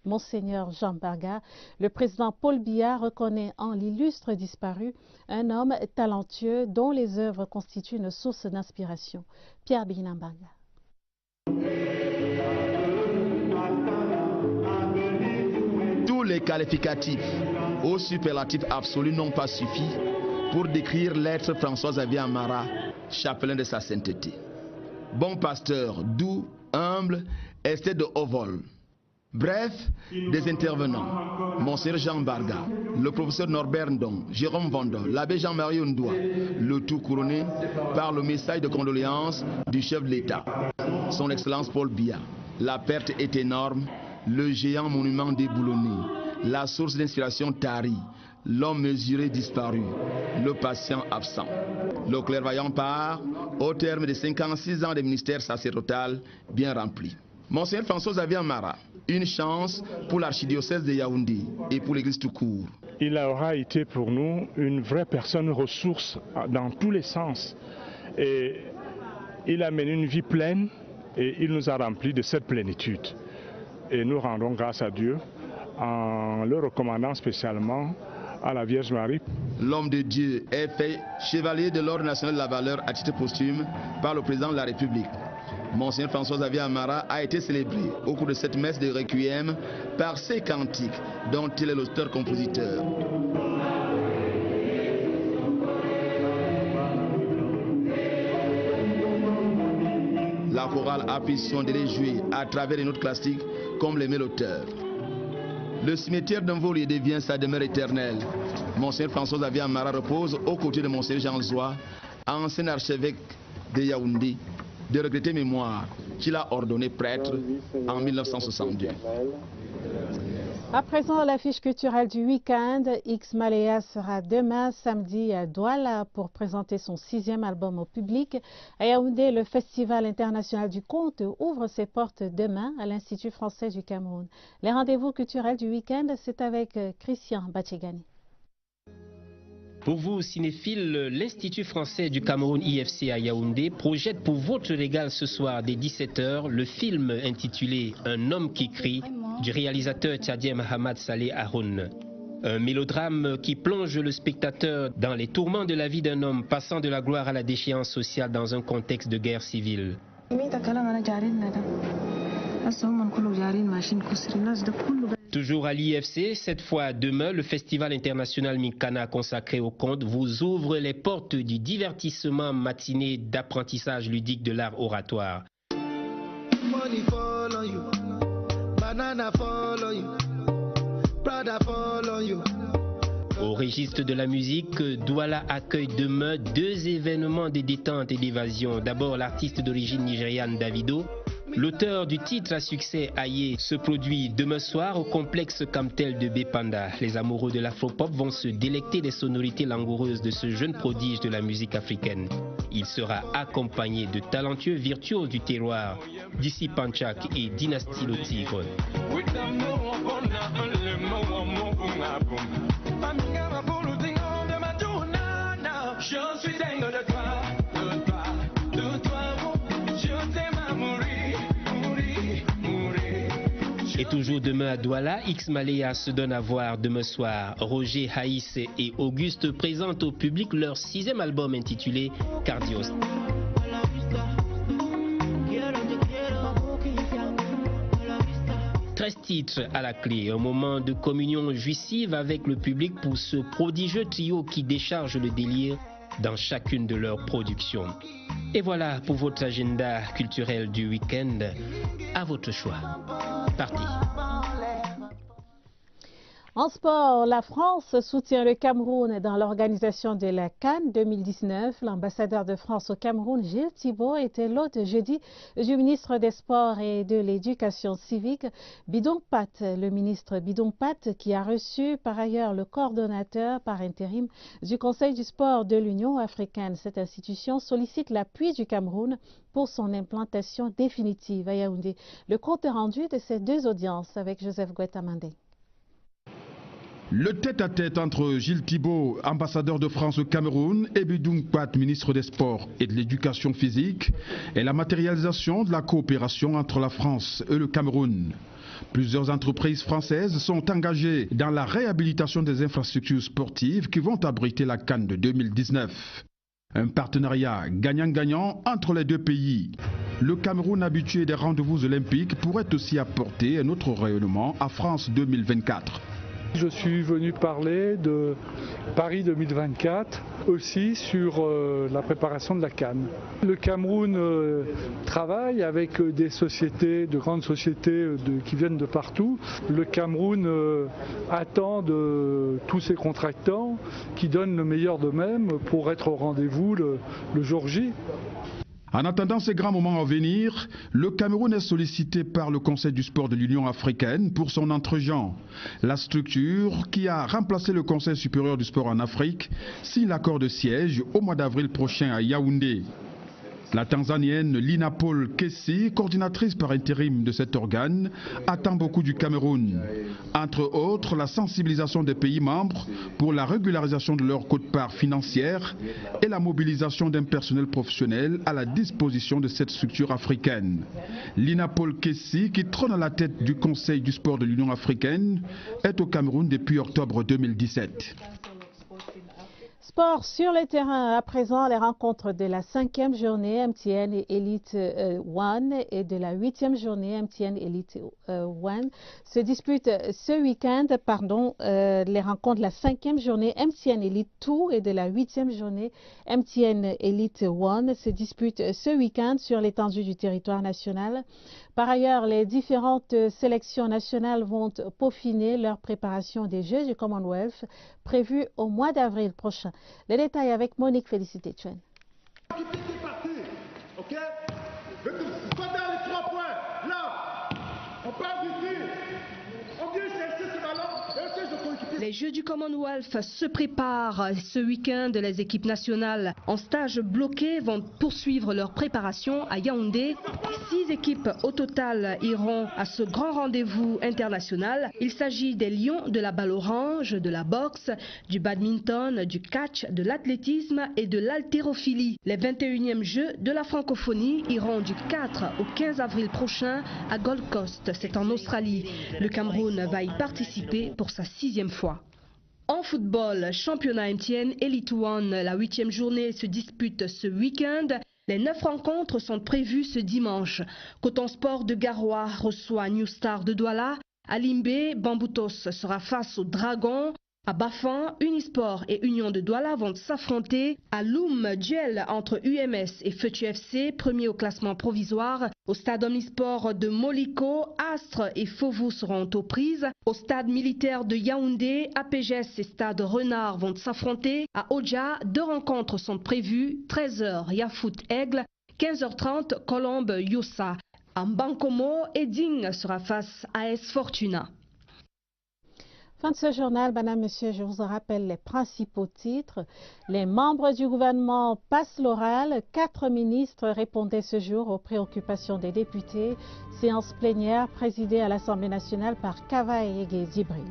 Monseigneur Jean Barga. Le président Paul Biya reconnaît en l'illustre disparu un homme talentueux dont les œuvres constituent une source d'inspiration. Pierre Binambarga. Tous les qualificatifs au superlatif absolu n'ont pas suffi pour décrire l'être François-Xavier Amara, chapelain de sa sainteté. Bon pasteur, doux, humble, esthète de haut vol. Bref, des intervenants, Monseigneur Jean Barga, le professeur Norbert Ndong, Jérôme Vandon, l'abbé Jean-Marie Ondoua, le tout couronné par le message de condoléances du chef de l'État, son Excellence Paul Biya. La perte est énorme, le géant monument déboulonné, la source d'inspiration tarie, l'homme mesuré disparu, le patient absent. Le clairvoyant part au terme de 56 ans de ministère sacerdotal bien rempli. Monseigneur François-Xavier Amara, une chance pour l'archidiocèse de Yaoundé et pour l'église tout court. Il aura été pour nous une vraie personne ressource dans tous les sens. Et il a mené une vie pleine et il nous a remplis de cette plénitude. Et nous rendons grâce à Dieu en le recommandant spécialement à la Vierge Marie. L'homme de Dieu est fait chevalier de l'Ordre national de la valeur à titre posthume par le président de la République. Monseigneur François-Xavier Amara a été célébré au cours de cette messe de Requiem par ses cantiques dont il est l'auteur-compositeur. La chorale a pu son de les jouer à travers les notes classiques comme l'aimait l'auteur. Le cimetière d'Mvolier devient sa demeure éternelle. Monseigneur François-Xavier Amara repose aux côtés de Monseigneur Jean Zoua, ancien archevêque de Yaoundé, de regretter mémoire qu'il a ordonné prêtre en 1962. À présent, l'affiche culturelle du week-end, X Malaya sera demain samedi à Douala pour présenter son 6e album au public. À Yaoundé, le Festival international du conte ouvre ses portes demain à l'Institut français du Cameroun. Les rendez-vous culturels du week-end, c'est avec Christian Bachegani. Pour vous, cinéphiles, l'Institut français du Cameroun IFC à Yaoundé projette pour votre régal ce soir dès 17 h le film intitulé Un homme qui crie du réalisateur tchadien Mahamad Saleh Haroun. Un mélodrame qui plonge le spectateur dans les tourments de la vie d'un homme passant de la gloire à la déchéance sociale dans un contexte de guerre civile. Toujours à l'IFC, cette fois demain, le Festival international Minkana consacré au conte vous ouvre les portes du divertissement matiné d'apprentissage ludique de l'art oratoire. Au registre de la musique, Douala accueille demain 2 événements de détente et d'évasion. D'abord, l'artiste d'origine nigériane Davido. L'auteur du titre à succès Aye se produit demain soir au complexe Camtel de Bépanda. Les amoureux de l'afropop vont se délecter des sonorités langoureuses de ce jeune prodige de la musique africaine. Il sera accompagné de talentueux virtuoses du terroir, Dissy Panchak et Dynastie Le Tigre. Et toujours demain à Douala, X Malaya se donne à voir demain soir. Roger Haïs et Auguste présentent au public leur 6e album intitulé Cardios. 13 titres à la clé, un moment de communion jouissive avec le public pour ce prodigieux trio qui décharge le délire dans chacune de leurs productions. Et voilà pour votre agenda culturel du week-end, à votre choix. Partez. En sport, la France soutient le Cameroun dans l'organisation de la CAN 2019. L'ambassadeur de France au Cameroun, Gilles Thibault, était l'hôte jeudi du ministre des Sports et de l'Éducation civique, Bidong Pat. Le ministre Bidong Pat, qui a reçu par ailleurs le coordonnateur par intérim du Conseil du sport de l'Union africaine. Cette institution sollicite l'appui du Cameroun pour son implantation définitive à Yaoundé. Le compte rendu de ces deux audiences avec Joseph Gouetamandé. Le tête-à-tête entre Gilles Thibault, ambassadeur de France au Cameroun, et Bidong Pat, ministre des Sports et de l'Éducation physique, est la matérialisation de la coopération entre la France et le Cameroun. Plusieurs entreprises françaises sont engagées dans la réhabilitation des infrastructures sportives qui vont abriter la CAN de 2019. Un partenariat gagnant-gagnant entre les deux pays. Le Cameroun, habitué des rendez-vous olympiques, pourrait aussi apporter un autre rayonnement à France 2024. Je suis venu parler de Paris 2024, aussi sur la préparation de la CAN. Le Cameroun travaille avec des sociétés, de grandes sociétés qui viennent de partout. Le Cameroun attend de tous ses contractants qui donnent le meilleur d'eux-mêmes pour être au rendez-vous le jour J. En attendant ces grands moments à venir, le Cameroun est sollicité par le Conseil du sport de l'Union africaine pour son entre-gens. La structure qui a remplacé le Conseil supérieur du sport en Afrique signe l'accord de siège au mois d'avril prochain à Yaoundé. La Tanzanienne Lina Paul Kessi, coordinatrice par intérim de cet organe, attend beaucoup du Cameroun. Entre autres, la sensibilisation des pays membres pour la régularisation de leur quote-part financière et la mobilisation d'un personnel professionnel à la disposition de cette structure africaine. Lina Paul Kessi, qui trône à la tête du Conseil du sport de l'Union africaine, est au Cameroun depuis octobre 2017. Sport sur le terrain, à présent, les rencontres de la 5e journée MTN Elite One et de la 8e journée MTN Elite One se disputent ce week-end. Les rencontres de la 5e journée MTN Elite 2 et de la 8e journée MTN Elite One se disputent ce week-end sur l'étendue du territoire national. Par ailleurs, les différentes sélections nationales vont peaufiner leur préparation des Jeux du Commonwealth prévus au mois d'avril prochain. Les détails avec Monique Félicité Chuen. Les Jeux du Commonwealth se préparent ce week-end. Les équipes nationales en stage bloqué vont poursuivre leur préparation à Yaoundé. 6 équipes au total iront à ce grand rendez-vous international. Il s'agit des Lions de la balle orange, de la boxe, du badminton, du catch, de l'athlétisme et de l'haltérophilie. Les 21e Jeux de la francophonie iront du 4 au 15 avril prochain à Gold Coast. C'est en Australie. Le Cameroun va y participer pour sa 6e fois. En football, championnat MTN Elite One, la 8e journée se dispute ce week-end. Les 9 rencontres sont prévues ce dimanche. Coton Sport de Garoua reçoit New Star de Douala. À Limbé, Bamboutos sera face aux Dragons. À Bafan, Unisport et Union de Douala vont s'affronter. À Loum, duel entre UMS et Feutu FC, premier au classement provisoire. Au stade Omnisport de Moliko, Astre et Fovu seront aux prises. Au stade militaire de Yaoundé, APGS et stade Renard vont s'affronter. À Oja, 2 rencontres sont prévues. 13h, Yafoot Aigle. 15h30, Colombe Yossa. À Mbankomo, Eding sera face à AS Fortuna. Fin de ce journal, madame, monsieur, je vous rappelle les principaux titres. Les membres du gouvernement passent l'oral. 4 ministres répondaient ce jour aux préoccupations des députés. Séance plénière présidée à l'Assemblée nationale par Kavaye Djibril.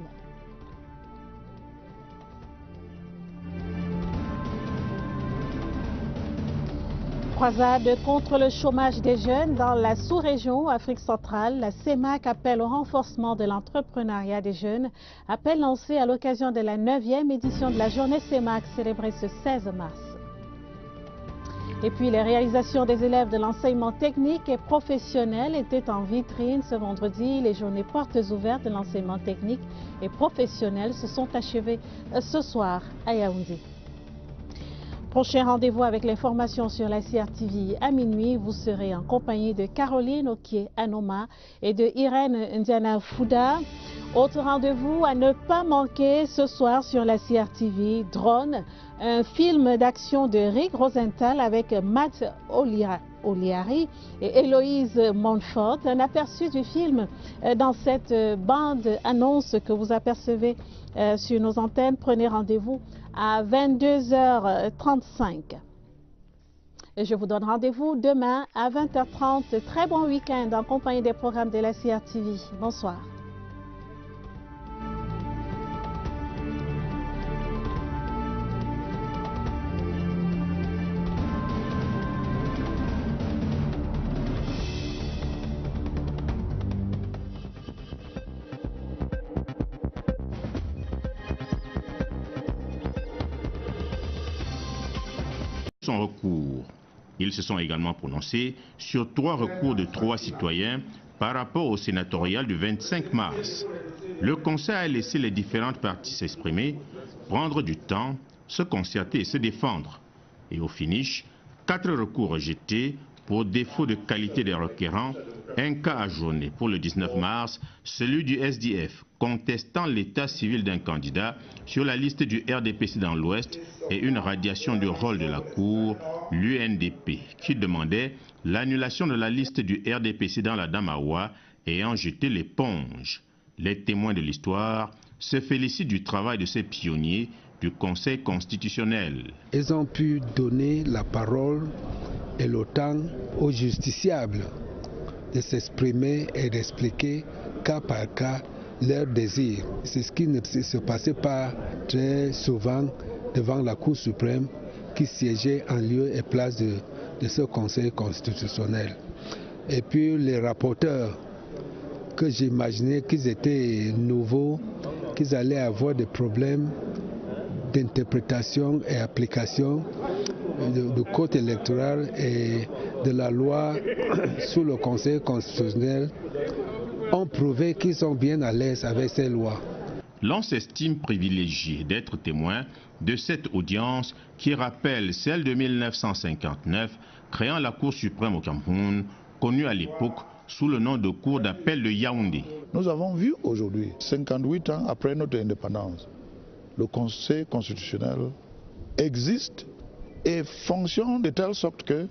croisade contre le chômage des jeunes dans la sous-région Afrique centrale. La CEMAC appelle au renforcement de l'entrepreneuriat des jeunes. Appel lancé à l'occasion de la 9e édition de la journée CEMAC célébrée ce 16 mars. Et puis les réalisations des élèves de l'enseignement technique et professionnel étaient en vitrine ce vendredi. Les journées portes ouvertes de l'enseignement technique et professionnel se sont achevées ce soir à Yaoundé. Prochain rendez-vous avec l'information sur la CRTV à minuit. Vous serez en compagnie de Caroline Okié-Anoma et de Irène Ndiana Fouda. Autre rendez-vous à ne pas manquer ce soir sur la CRTV, Drone, un film d'action de Rick Rosenthal avec Matt Oliari et Héloïse Montfort. Un aperçu du film dans cette bande-annonce que vous apercevez sur nos antennes. Prenez rendez-vous à 22h35. Et je vous donne rendez-vous demain à 20h30. Très bon week-end en compagnie des programmes de la CRTV. Bonsoir. Son recours. Ils se sont également prononcés sur 3 recours de 3 citoyens par rapport au sénatorial du 25 mars. Le Conseil a laissé les différentes parties s'exprimer, prendre du temps, se concerter et se défendre. Et au finish, 4 recours rejetés pour défaut de qualité des requérants, un cas ajourné pour le 19 mars, celui du SDF, contestant l'état civil d'un candidat sur la liste du RDPC dans l'Ouest et une radiation du rôle de la Cour, l'UNDP, qui demandait l'annulation de la liste du RDPC dans la Damawa ayant jeté l'éponge. Les témoins de l'histoire se félicitent du travail de ces pionniers du Conseil constitutionnel. Ils ont pu donner la parole et le temps aux justiciables de s'exprimer et d'expliquer cas par cas leurs désirs. C'est ce qui ne se passait pas très souvent devant la Cour suprême qui siégeait en lieu et place de ce Conseil constitutionnel. Et puis les rapporteurs, que j'imaginais qu'ils étaient nouveaux, qu'ils allaient avoir des problèmes d'interprétation et application du code électoral et de la loi sous le Conseil constitutionnel, ont prouvé qu'ils sont bien à l'aise avec ces lois. L'on s'estime privilégié d'être témoin de cette audience qui rappelle celle de 1959, créant la Cour suprême au Cameroun, connue à l'époque sous le nom de Cour d'appel de Yaoundé. Nous avons vu aujourd'hui, 58 ans après notre indépendance, le Conseil constitutionnel existe et fonctionne de telle sorte que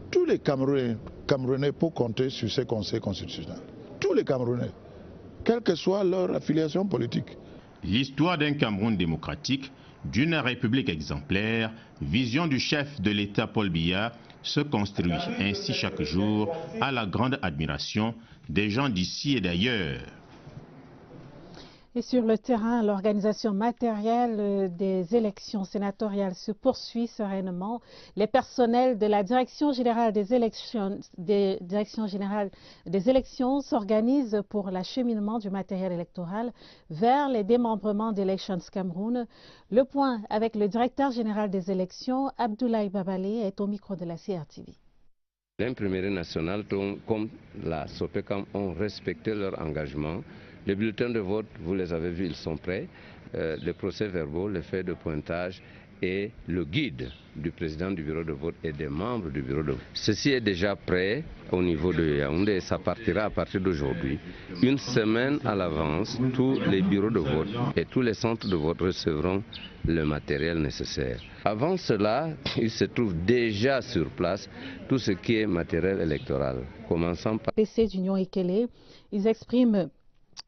tous les Camerounais peuvent compter sur ces conseils constitutionnels. Tous les Camerounais, quelle que soit leur affiliation politique. L'histoire d'un Cameroun démocratique, d'une république exemplaire, vision du chef de l'État Paul Biya, se construit ainsi chaque jour à la grande admiration des gens d'ici et d'ailleurs. Et sur le terrain, l'organisation matérielle des élections sénatoriales se poursuit sereinement. Les personnels de la Direction générale des élections s'organisent pour l'acheminement du matériel électoral vers les démembrements d'Elections Cameroun. Le point avec le directeur général des élections, Abdoulaye Babalé, est au micro de la CRTV. L'imprimerie nationale comme la SOPECAM ont respecté leur engagement. Les bulletins de vote, vous les avez vus, ils sont prêts. Les procès-verbaux, les faits de pointage et le guide du président du bureau de vote et des membres du bureau de vote. Ceci est déjà prêt au niveau de Yaoundé et ça partira à partir d'aujourd'hui. Une semaine à l'avance, tous les bureaux de vote et tous les centres de vote recevront le matériel nécessaire. Avant cela, il se trouve déjà sur place tout ce qui est matériel électoral. Commençant par... PC d'Union Ekele, ils expriment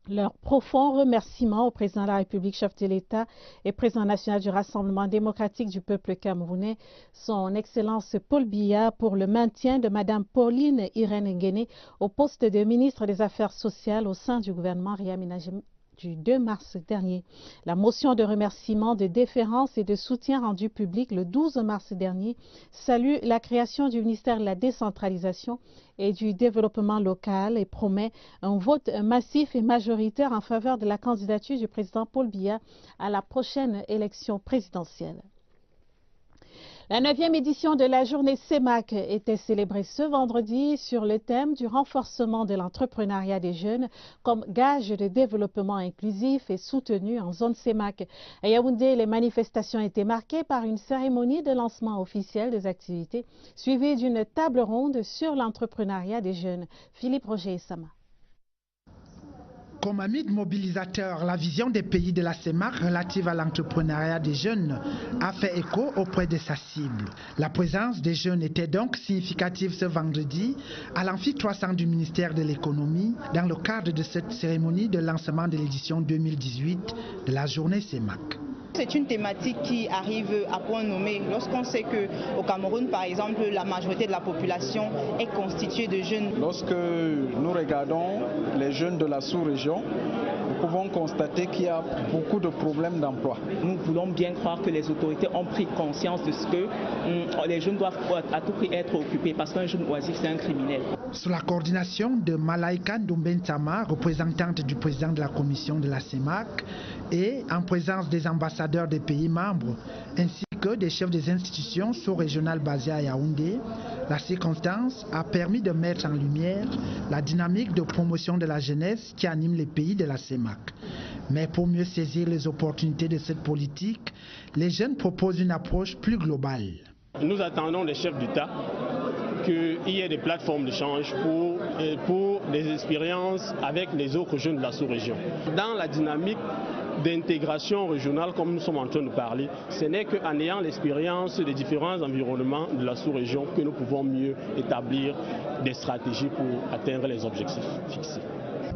leur profond remerciement au président de la République, chef de l'État et président national du Rassemblement démocratique du peuple camerounais, son Excellence Paul Biya, pour le maintien de Mme Pauline Irène Nguéné au poste de ministre des Affaires sociales au sein du gouvernement du 2 mars dernier. La motion de remerciement, de déférence et de soutien rendue publique le 12 mars dernier salue la création du ministère de la décentralisation et du développement local et promet un vote massif et majoritaire en faveur de la candidature du président Paul Biya à la prochaine élection présidentielle. La 9e édition de la journée CEMAC était célébrée ce vendredi sur le thème du renforcement de l'entrepreneuriat des jeunes comme gage de développement inclusif et soutenu en zone CEMAC. À Yaoundé, les manifestations étaient marquées par une cérémonie de lancement officiel des activités suivie d'une table ronde sur l'entrepreneuriat des jeunes. Philippe Roger et Sama. Comme amide mobilisateur, la vision des pays de la CEMAC relative à l'entrepreneuriat des jeunes a fait écho auprès de sa cible. La présence des jeunes était donc significative ce vendredi à l'amphi 300 du ministère de l'économie dans le cadre de cette cérémonie de lancement de l'édition 2018 de la journée CEMAC. C'est une thématique qui arrive à point nommé lorsqu'on sait qu'au Cameroun, par exemple, la majorité de la population est constituée de jeunes. Lorsque nous regardons les jeunes de la sous-région, nous pouvons constater qu'il y a beaucoup de problèmes d'emploi. Nous voulons bien croire que les autorités ont pris conscience de ce que les jeunes doivent à tout prix être occupés parce qu'un jeune oisif, c'est un criminel. Sous la coordination de Malaika Ndumbentama, représentante du président de la commission de la CEMAC, et en présence des ambassadeurs des pays membres, ainsi que des chefs des institutions sous-régionales basées à Yaoundé, la circonstance a permis de mettre en lumière la dynamique de promotion de la jeunesse qui anime les pays de la CEMAC. Mais pour mieux saisir les opportunités de cette politique, les jeunes proposent une approche plus globale. Nous attendons des chefs d'État qu'il y ait des plateformes d'échange pour des expériences avec les autres jeunes de la sous-région. Dans la dynamique d'intégration régionale, comme nous sommes en train de parler, ce n'est qu'en ayant l'expérience des différents environnements de la sous-région que nous pouvons mieux établir des stratégies pour atteindre les objectifs fixés.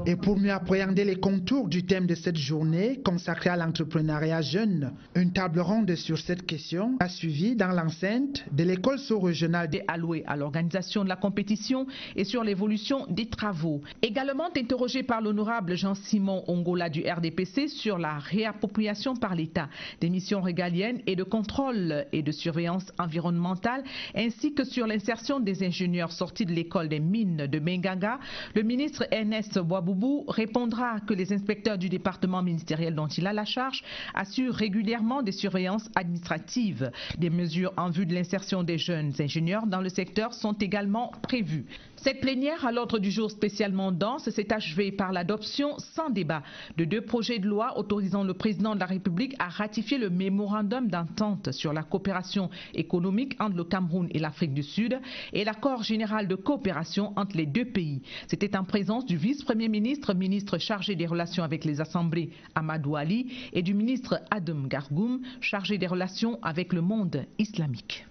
Et pour mieux appréhender les contours du thème de cette journée consacrée à l'entrepreneuriat jeune, une table ronde sur cette question a suivi dans l'enceinte de l'école sous-régionale allouée à l'organisation de la compétition et sur l'évolution des travaux. Également interrogé par l'honorable Jean-Simon Ongola du RDPC sur la réappropriation par l'État des missions régaliennes et de contrôle et de surveillance environnementale, ainsi que sur l'insertion des ingénieurs sortis de l'école des mines de Mengaga, le ministre Ernest Boisboubou répondra que les inspecteurs du département ministériel dont il a la charge assurent régulièrement des surveillances administratives. Des mesures en vue de l'insertion des jeunes ingénieurs dans le secteur sont également prévues. Cette plénière à l'ordre du jour spécialement dense s'est achevée par l'adoption sans débat de 2 projets de loi autorisant le président de la République à ratifier le mémorandum d'entente sur la coopération économique entre le Cameroun et l'Afrique du Sud et l'accord général de coopération entre les 2 pays. C'était en présence du vice-premier ministre, ministre chargé des relations avec les assemblées Amadou Ali, et du ministre Adam Gargoum, chargé des relations avec le monde islamique.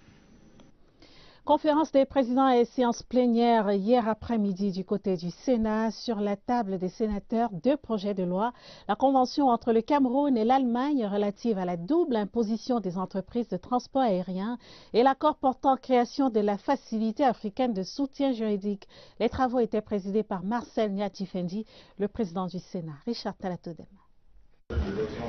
Conférence des présidents et séance plénière hier après-midi du côté du Sénat. Sur la table des sénateurs, 2 projets de loi. La convention entre le Cameroun et l'Allemagne relative à la double imposition des entreprises de transport aérien et l'accord portant création de la facilité africaine de soutien juridique. Les travaux étaient présidés par Marcel Nyati-Fendi, le président du Sénat. Richard Talatodem.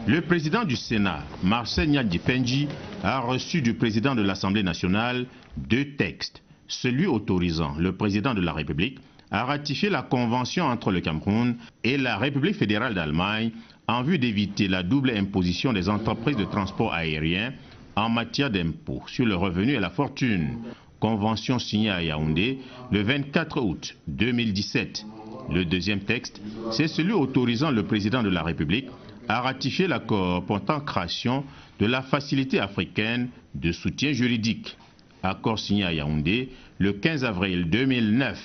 Le président du Sénat, Marcel Nyati-Fendi, a reçu du président de l'Assemblée nationale 2 textes. Celui autorisant le président de la République à ratifier la convention entre le Cameroun et la République fédérale d'Allemagne en vue d'éviter la double imposition des entreprises de transport aérien en matière d'impôts sur le revenu et la fortune. Convention signée à Yaoundé le 24 août 2017. Le deuxième texte, c'est celui autorisant le président de la République à ratifier l'accord portant création de la facilité africaine de soutien juridique. Accord signé à Yaoundé le 15 avril 2009.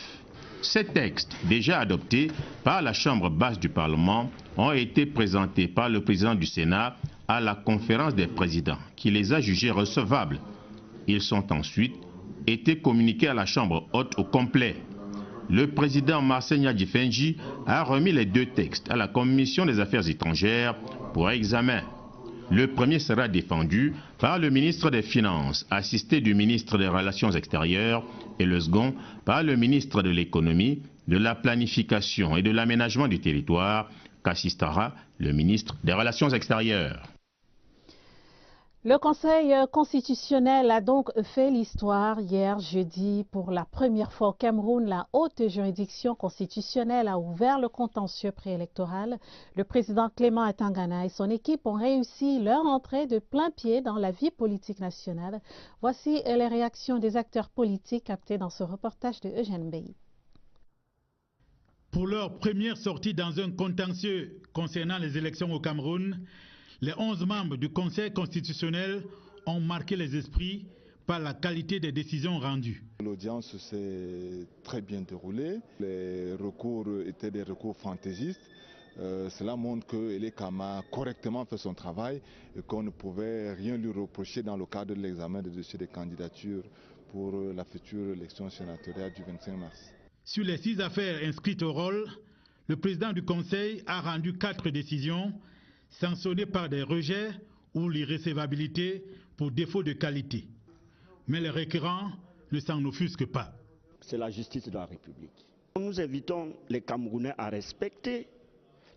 Ces textes, déjà adoptés par la Chambre basse du Parlement, ont été présentés par le président du Sénat à la conférence des présidents, qui les a jugés recevables. Ils sont ensuite été communiqués à la Chambre haute au complet. Le président Marcel Nyati-Fendi a remis les 2 textes à la Commission des Affaires étrangères pour examen. Le premier sera défendu par le ministre des Finances, assisté du ministre des Relations extérieures, et le second par le ministre de l'Économie, de la Planification et de l'Aménagement du territoire, qu'assistera le ministre des Relations extérieures. Le Conseil constitutionnel a donc fait l'histoire hier jeudi. Pour la première fois au Cameroun, la haute juridiction constitutionnelle a ouvert le contentieux préélectoral. Le président Clément Atangana et son équipe ont réussi leur entrée de plein pied dans la vie politique nationale. Voici les réactions des acteurs politiques captées dans ce reportage de Eugène Bey. Pour leur première sortie dans un contentieux concernant les élections au Cameroun, les 11 membres du Conseil constitutionnel ont marqué les esprits par la qualité des décisions rendues. L'audience s'est très bien déroulée. Les recours étaient des recours fantaisistes. Cela montre que Elekama a correctement fait son travail et qu'on ne pouvait rien lui reprocher dans le cadre de l'examen des dossiers de candidature pour la future élection sénatoriale du 25 mars. Sur les 6 affaires inscrites au rôle, le président du Conseil a rendu 4 décisions sanctionnées par des rejets ou l'irrécevabilité pour défaut de qualité. Mais les requérants ne s'en offusquent pas. C'est la justice de la République. Nous invitons les Camerounais à respecter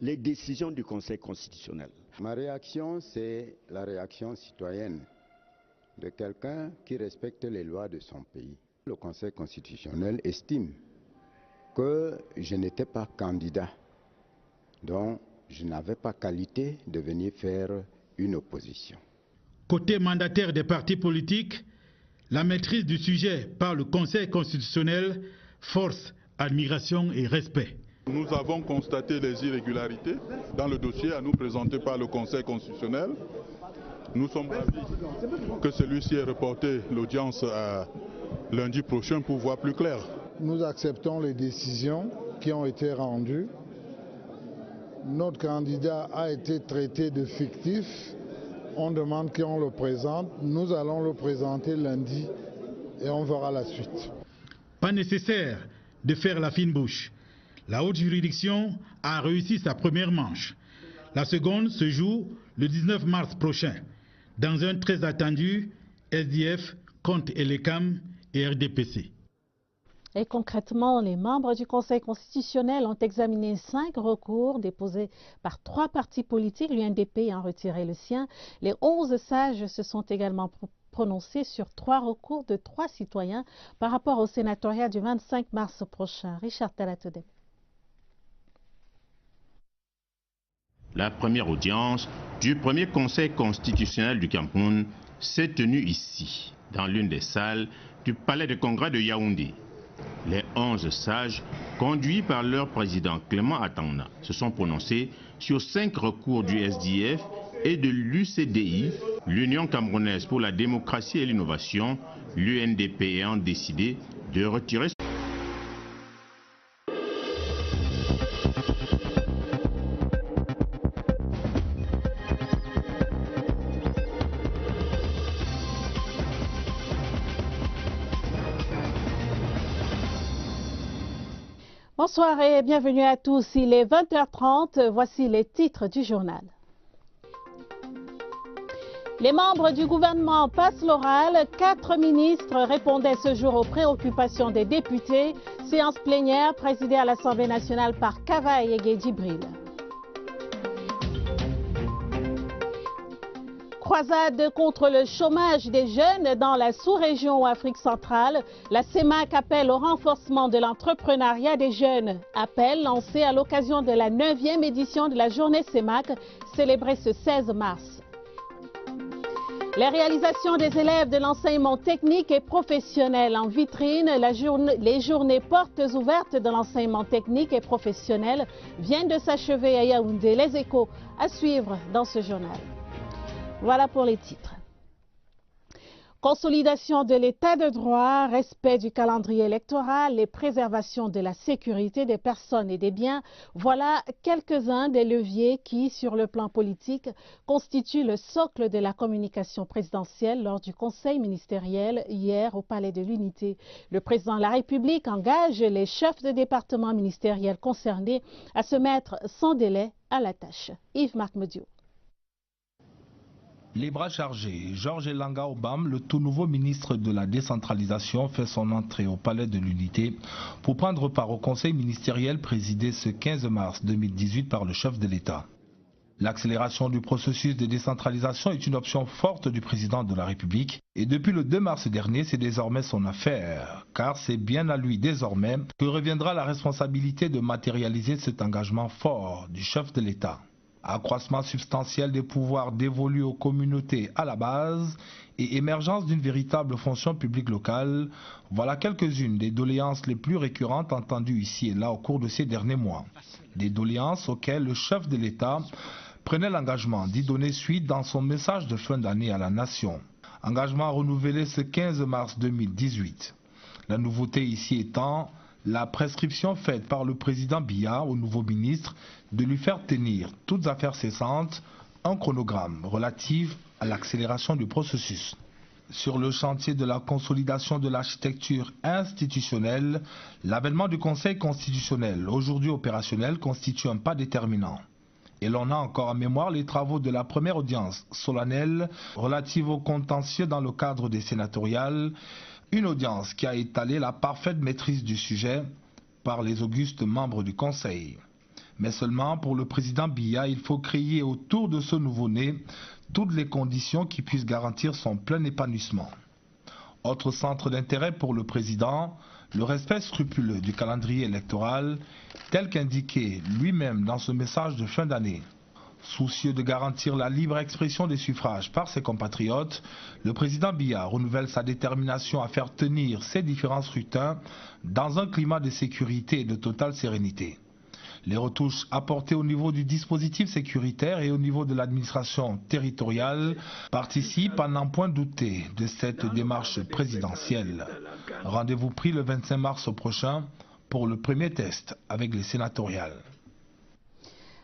les décisions du Conseil constitutionnel. Ma réaction, c'est la réaction citoyenne de quelqu'un qui respecte les lois de son pays. Le Conseil constitutionnel estime que je n'étais pas candidat, donc je n'avais pas qualité de venir faire une opposition. Côté mandataire des partis politiques, la maîtrise du sujet par le Conseil constitutionnel force admiration et respect. Nous avons constaté les irrégularités dans le dossier à nous présenter par le Conseil constitutionnel. Nous sommes ravis que celui-ci ait reporté l'audience à lundi prochain pour voir plus clair. Nous acceptons les décisions qui ont été rendues. Notre candidat a été traité de fictif. On demande qu'on le présente. Nous allons le présenter lundi et on verra la suite. Pas nécessaire de faire la fine bouche. La haute juridiction a réussi sa première manche. La seconde se joue le 19 mars prochain, dans un très attendu SDF contre Elekam et RDPC. Et concrètement, les membres du Conseil constitutionnel ont examiné 5 recours déposés par 3 partis politiques. L'UNDP a retiré le sien. Les 11 sages se sont également prononcés sur 3 recours de 3 citoyens par rapport au sénatoriat du 25 mars prochain. Richard Talatode. La première audience du premier Conseil constitutionnel du Cameroun s'est tenue ici, dans l'une des salles du Palais de Congrès de Yaoundé. Les 11 sages, conduits par leur président Clément Atangana, se sont prononcés sur 5 recours du SDF et de l'UCDI, l'Union camerounaise pour la démocratie et l'innovation, l'UNDP ayant décidé de retirer Bonsoir et bienvenue à tous. Il est 20h30. Voici les titres du journal. Les membres du gouvernement passent l'oral. 4 ministres répondaient ce jour aux préoccupations des députés. Séance plénière présidée à l'Assemblée nationale par Kavaye Guédibril. Croisade contre le chômage des jeunes dans la sous-région ou Afrique centrale. La CEMAC appelle au renforcement de l'entrepreneuriat des jeunes. Appel lancé à l'occasion de la 9e édition de la journée CEMAC, célébrée ce 16 mars. Les réalisations des élèves de l'enseignement technique et professionnel en vitrine, les journées portes ouvertes de l'enseignement technique et professionnel viennent de s'achever à Yaoundé. Les échos à suivre dans ce journal. Voilà pour les titres. Consolidation de l'état de droit, respect du calendrier électoral et préservation de la sécurité des personnes et des biens, voilà quelques-uns des leviers qui, sur le plan politique, constituent le socle de la communication présidentielle lors du Conseil ministériel hier au Palais de l'Unité. Le président de la République engage les chefs de département ministériels concernés à se mettre sans délai à la tâche. Yves-Marc Medio. Les bras chargés, Georges Elanga Obam, le tout nouveau ministre de la décentralisation, fait son entrée au Palais de l'Unité pour prendre part au conseil ministériel présidé ce 15 mars 2018 par le chef de l'État. L'accélération du processus de décentralisation est une option forte du président de la République et depuis le 2 mars dernier, c'est désormais son affaire, car c'est bien à lui désormais que reviendra la responsabilité de matérialiser cet engagement fort du chef de l'État. Accroissement substantiel des pouvoirs dévolus aux communautés à la base et émergence d'une véritable fonction publique locale, voilà quelques-unes des doléances les plus récurrentes entendues ici et là au cours de ces derniers mois. Des doléances auxquelles le chef de l'État prenait l'engagement d'y donner suite dans son message de fin d'année à la nation. Engagement renouvelé ce 15 mars 2018. La nouveauté ici étant la prescription faite par le président Biya au nouveau ministre de lui faire tenir, toutes affaires cessantes, un chronogramme relatif à l'accélération du processus. Sur le chantier de la consolidation de l'architecture institutionnelle, l'avènement du Conseil constitutionnel, aujourd'hui opérationnel, constitue un pas déterminant. Et l'on a encore en mémoire les travaux de la première audience solennelle relative au contentieux dans le cadre des sénatoriales, une audience qui a étalé la parfaite maîtrise du sujet par les augustes membres du Conseil. Mais seulement pour le président Biya, il faut créer autour de ce nouveau-né toutes les conditions qui puissent garantir son plein épanouissement. Autre centre d'intérêt pour le président, le respect scrupuleux du calendrier électoral, tel qu'indiqué lui-même dans ce message de fin d'année. Soucieux de garantir la libre expression des suffrages par ses compatriotes, le président Biya renouvelle sa détermination à faire tenir ces différents scrutins dans un climat de sécurité et de totale sérénité. Les retouches apportées au niveau du dispositif sécuritaire et au niveau de l'administration territoriale participent à n'en point douter de cette démarche présidentielle. Rendez-vous pris le 25 mars prochain pour le premier test avec les sénatoriales.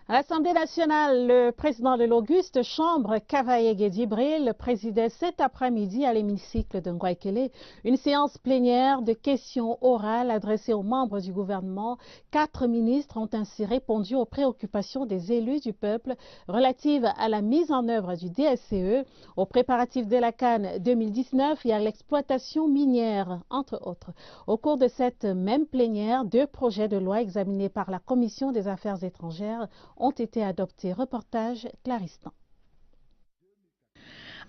À l'Assemblée nationale, le président de l'Auguste Chambre, Cavaye Guédibril, présidait cet après-midi à l'hémicycle de Ngouaikele une séance plénière de questions orales adressées aux membres du gouvernement. 4 ministres ont ainsi répondu aux préoccupations des élus du peuple relatives à la mise en œuvre du DSCE, aux préparatifs de la CAN 2019 et à l'exploitation minière, entre autres. Au cours de cette même plénière, 2 projets de loi examinés par la Commission des Affaires étrangères ont été adoptés. Reportage Claristan.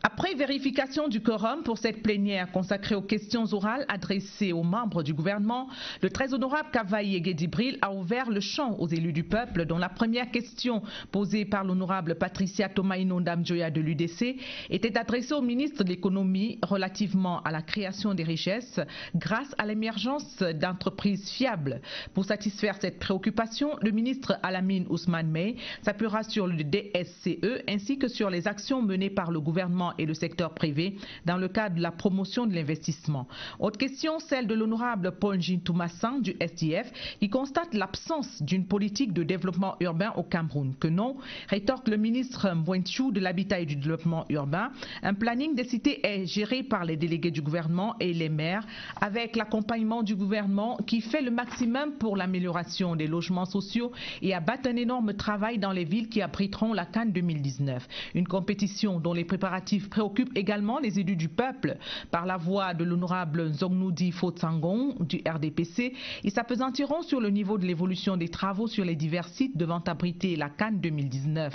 Après vérification du quorum pour cette plénière consacrée aux questions orales adressées aux membres du gouvernement, le très honorable Cavaye Guédibril a ouvert le champ aux élus du peuple, dont la première question posée par l'honorable Patricia Tomaino Ndamjoya de l'UDC était adressée au ministre de l'économie relativement à la création des richesses grâce à l'émergence d'entreprises fiables. Pour satisfaire cette préoccupation, le ministre Alamine Ousmane Mey s'appuiera sur le DSCE ainsi que sur les actions menées par le gouvernement et le secteur privé dans le cadre de la promotion de l'investissement. Autre question, celle de l'honorable Paul Toumassan du SDF qui constate l'absence d'une politique de développement urbain au Cameroun. Que non, rétorque le ministre Mbouenchou de l'Habitat et du Développement urbain. Un planning des cités est géré par les délégués du gouvernement et les maires avec l'accompagnement du gouvernement qui fait le maximum pour l'amélioration des logements sociaux et abattre un énorme travail dans les villes qui abriteront la CAN 2019. Une compétition dont les préparatifs préoccupe également les élus du peuple. Par la voix de l'honorable Zongnoudi Fotsangon du RDPC, ils s'appesantiront sur le niveau de l'évolution des travaux sur les divers sites devant abriter la CAN 2019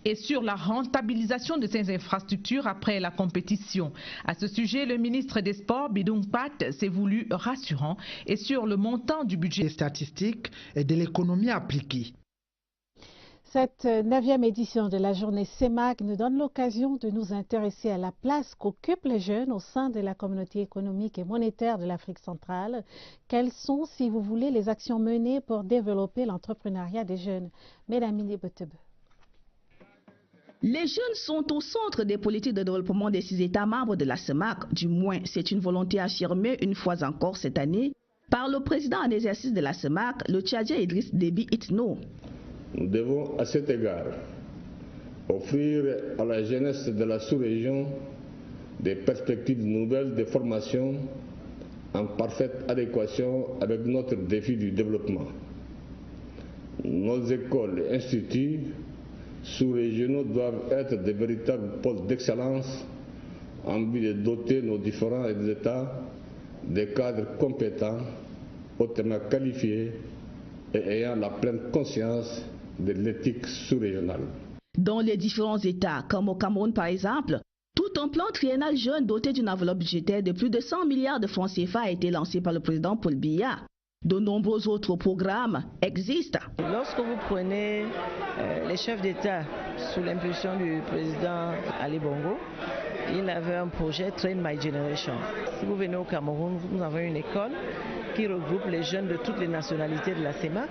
et sur la rentabilisation de ces infrastructures après la compétition. À ce sujet, le ministre des Sports, Bidung Pat, s'est voulu rassurant et sur le montant du budget des statistiques et de l'économie appliquée. Cette 9e édition de la journée CEMAC nous donne l'occasion de nous intéresser à la place qu'occupent les jeunes au sein de la communauté économique et monétaire de l'Afrique centrale. Quelles sont, si vous voulez, les actions menées pour développer l'entrepreneuriat des jeunes? Mesdames et messieurs. Les jeunes sont au centre des politiques de développement des 6 États membres de la CEMAC. Du moins, c'est une volonté affirmée une fois encore cette année par le président en exercice de la CEMAC, le Tchadien Idriss Déby Itno. Nous devons à cet égard offrir à la jeunesse de la sous-région des perspectives nouvelles de formation en parfaite adéquation avec notre défi du développement. Nos écoles et instituts sous-régionaux doivent être de véritables pôles d'excellence en vue de doter nos différents États des cadres compétents, hautement qualifiés et ayant la pleine conscience de l'éthique sous-régionale. Dans les différents États, comme au Cameroun par exemple, tout un plan triennal jeune doté d'une enveloppe budgétaire de plus de 100 milliards de francs CFA a été lancé par le président Paul Biya. De nombreux autres programmes existent. Lorsque vous prenez les chefs d'État sous l'impulsion du président Ali Bongo, il avait un projet Train My Generation. Si vous venez au Cameroun, nous avons une école qui regroupe les jeunes de toutes les nationalités de la CEMAC,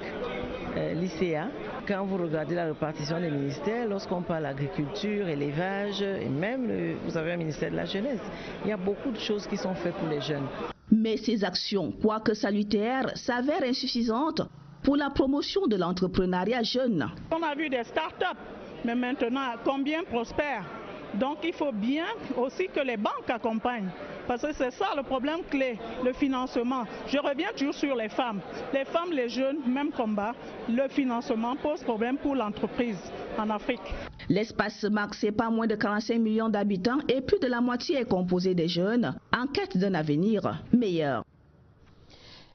l'ICA. Quand vous regardez la répartition des ministères, lorsqu'on parle agriculture, élevage et même vous avez un ministère de la jeunesse, il y a beaucoup de choses qui sont faites pour les jeunes. Mais ces actions, quoique salutaires, s'avèrent insuffisantes pour la promotion de l'entrepreneuriat jeune. On a vu des start-up, mais maintenant, combien prospèrent? Donc il faut bien aussi que les banques accompagnent, parce que c'est ça le problème clé, le financement. Je reviens toujours sur les femmes, les jeunes, même combat, le financement pose problème pour l'entreprise en Afrique. L'espace CEMAC, c'est pas moins de 45 millions d'habitants et plus de la moitié est composé des jeunes en quête d'un avenir meilleur.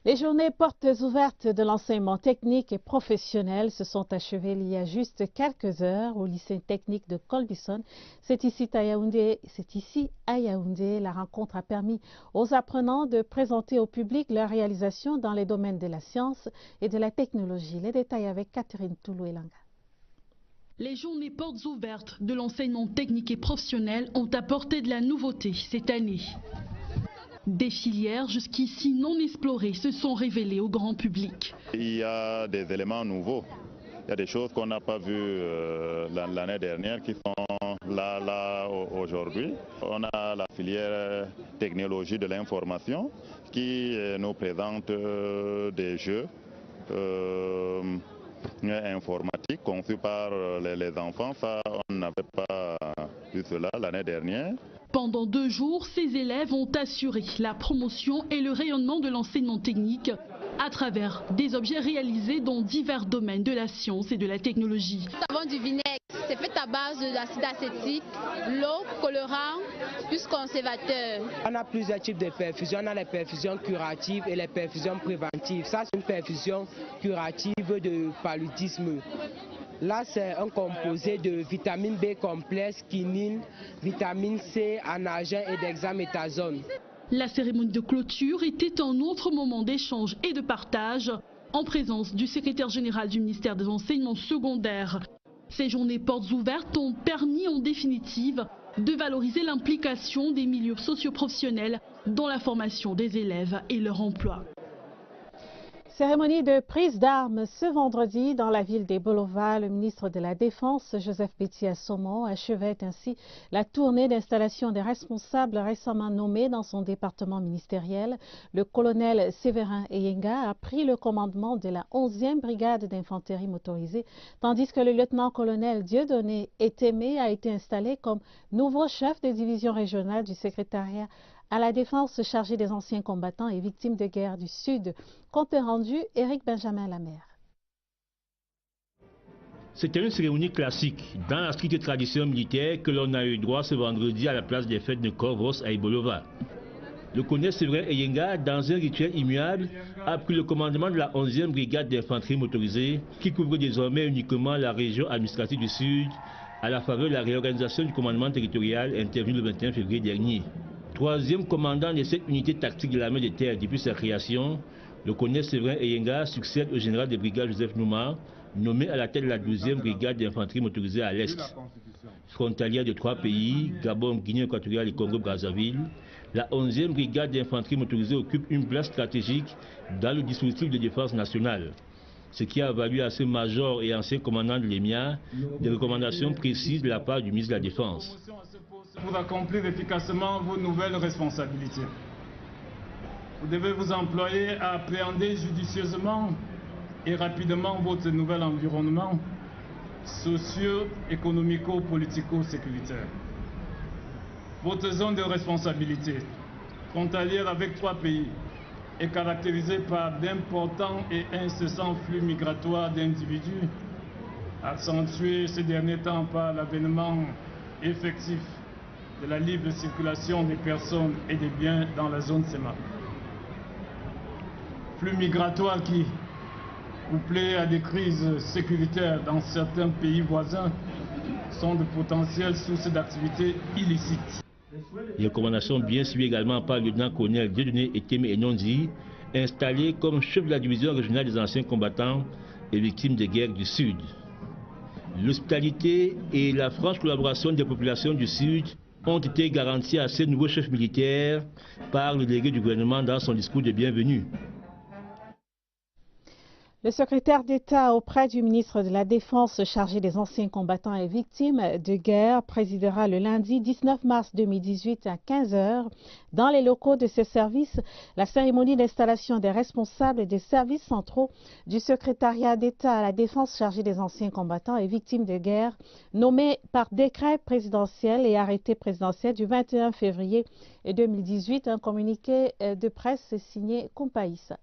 Les journées portes ouvertes de l'enseignement technique et professionnel se sont achevées il y a juste quelques heures au lycée technique de Colbison. C'est ici à Yaoundé. La rencontre a permis aux apprenants de présenter au public leurs réalisations dans les domaines de la science et de la technologie. Les détails avec Catherine Toulouelanga. Les journées portes ouvertes de l'enseignement technique et professionnel ont apporté de la nouveauté cette année. Des filières jusqu'ici non explorées se sont révélées au grand public. Il y a des éléments nouveaux. Il y a des choses qu'on n'a pas vues l'année dernière qui sont là aujourd'hui. On a la filière technologie de l'information qui nous présente des jeux informatiques conçus par les enfants. Ça, on n'avait pas vu cela l'année dernière. Pendant 2 jours, ces élèves ont assuré la promotion et le rayonnement de l'enseignement technique à travers des objets réalisés dans divers domaines de la science et de la technologie. Nous avons du vinaigre, c'est fait à base d'acide acétique, l'eau, colorant, plus conservateur. On a plusieurs types de perfusions. On a les perfusions curatives et les perfusions préventives. Ça, c'est une perfusion curative de paludisme. Là, c'est un composé de vitamine B complexe, quinine, vitamine C, anagène et d'hexaméthasone. La cérémonie de clôture était un autre moment d'échange et de partage en présence du secrétaire général du ministère des Enseignements secondaires. Ces journées portes ouvertes ont permis en définitive de valoriser l'implication des milieux socio-professionnels dans la formation des élèves et leur emploi. Cérémonie de prise d'armes ce vendredi dans la ville des Bolova. Le ministre de la Défense, Joseph Betty Assomo, achevait ainsi la tournée d'installation des responsables récemment nommés dans son département ministériel. Le colonel Séverin Eyenga a pris le commandement de la 11e brigade d'infanterie motorisée, tandis que le lieutenant-colonel Dieudonné Etémé a été installé comme nouveau chef des divisions régionales du secrétariat à la défense chargée des anciens combattants et victimes de guerre du Sud. Compte rendu, Éric Benjamin Lamère. C'était une cérémonie classique, dans la stricte tradition militaire que l'on a eu droit ce vendredi à la place des fêtes de Corvos à Ibolova. Le colonel Séverin Eyenga, dans un rituel immuable, a pris le commandement de la 11e brigade d'infanterie motorisée, qui couvre désormais uniquement la région administrative du Sud, à la faveur de la réorganisation du commandement territorial intervenue le 21 février dernier. 3e commandant de cette unité tactique de l'armée de terre depuis sa création, le colonel Séverin Eyenga succède au général de brigade Joseph Nouma, nommé à la tête de la 12e brigade d'infanterie motorisée à l'Est. Frontalière de 3 pays, Gabon, Guinée équatoriale et Congo-Brazzaville, la 11e brigade d'infanterie motorisée occupe une place stratégique dans le dispositif de défense nationale, ce qui a valu à ce major et ancien commandant de l'EMIA des recommandations précises de la part du ministre de la Défense. Pour accomplir efficacement vos nouvelles responsabilités, vous devez vous employer à appréhender judicieusement et rapidement votre nouvel environnement socio-économico-politico-sécuritaire. Votre zone de responsabilité, frontalière avec 3 pays, est caractérisée par d'importants et incessants flux migratoires d'individus accentué ces derniers temps par l'avènement effectif de la libre circulation des personnes et des biens dans la zone CEMAC. Flux migratoires qui, couplés à des crises sécuritaires dans certains pays voisins, sont de potentielles sources d'activités illicites. Les recommandations bien suivies également par le lieutenant-colonel Dieudonné Eteme Enondi, installé comme chef de la division régionale des anciens combattants et victimes des guerres du Sud. L'hospitalité et la franche collaboration des populations du Sud ont été garanties à ces nouveaux chefs militaires par le délégué du gouvernement dans son discours de bienvenue. Le secrétaire d'État auprès du ministre de la Défense chargé des anciens combattants et victimes de guerre présidera le lundi 19 mars 2018 à 15 h dans les locaux de ses services la cérémonie d'installation des responsables des services centraux du secrétariat d'État à la Défense chargé des anciens combattants et victimes de guerre nommés par décret présidentiel et arrêté présidentiel du 21 février 2018. Un communiqué de presse signé Kompaïssa.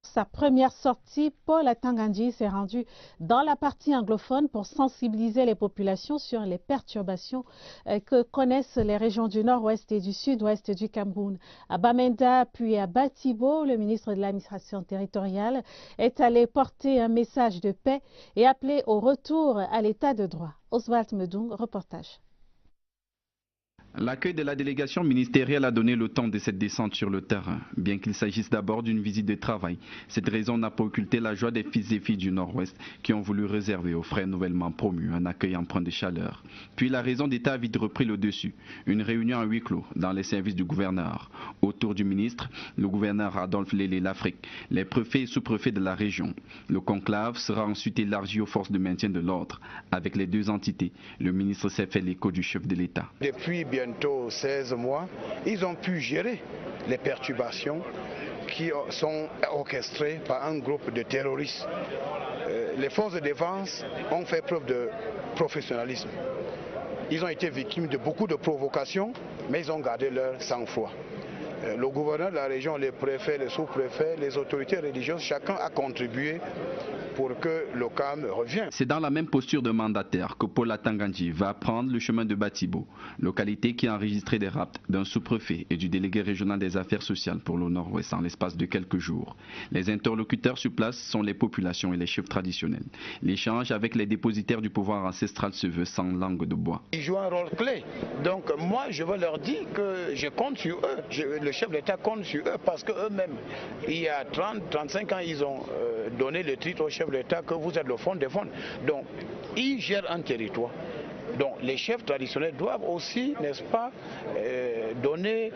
Sa première sortie, Paul Atangandji s'est rendu dans la partie anglophone pour sensibiliser les populations sur les perturbations que connaissent les régions du nord-ouest et du sud-ouest du Cameroun. À Bamenda puis à Batibo, le ministre de l'administration territoriale est allé porter un message de paix et appeler au retour à l'état de droit. Oswald Medung, reportage. L'accueil de la délégation ministérielle a donné le temps de cette descente sur le terrain. Bien qu'il s'agisse d'abord d'une visite de travail, cette raison n'a pas occulté la joie des fils et filles du Nord-Ouest qui ont voulu réserver aux frères nouvellement promus un accueil empreint de chaleur. Puis la raison d'État a vite repris le dessus. Une réunion à huis clos dans les services du gouverneur. Autour du ministre, le gouverneur Adolphe Lélé Lafrique, les préfets et sous-préfets de la région. Le conclave sera ensuite élargi aux forces de maintien de l'ordre. Avec les deux entités, le ministre s'est fait l'écho du chef de l'État. Depuis bientôt 16 mois, ils ont pu gérer les perturbations qui sont orchestrées par un groupe de terroristes. Les forces de défense ont fait preuve de professionnalisme. Ils ont été victimes de beaucoup de provocations, mais ils ont gardé leur sang-froid. Le gouverneur de la région, les préfets, les sous-préfets, les autorités religieuses, chacun a contribué pour que le calme revienne. C'est dans la même posture de mandataire que Paul Atangandji va prendre le chemin de Batibo, localité qui a enregistré des rapts d'un sous-préfet et du délégué régional des affaires sociales pour le Nord-Ouest en l'espace de quelques jours. Les interlocuteurs sur place sont les populations et les chefs traditionnels. L'échange avec les dépositaires du pouvoir ancestral se veut sans langue de bois. Ils jouent un rôle clé. Donc moi, je veux leur dire que je compte sur eux. Le chef d'État compte sur eux parce qu'eux-mêmes, il y a 30-35 ans, ils ont donné le titre au chef d'État que vous êtes le fond des fonds. Donc, ils gèrent un territoire. Donc, les chefs traditionnels doivent aussi, n'est-ce pas, donner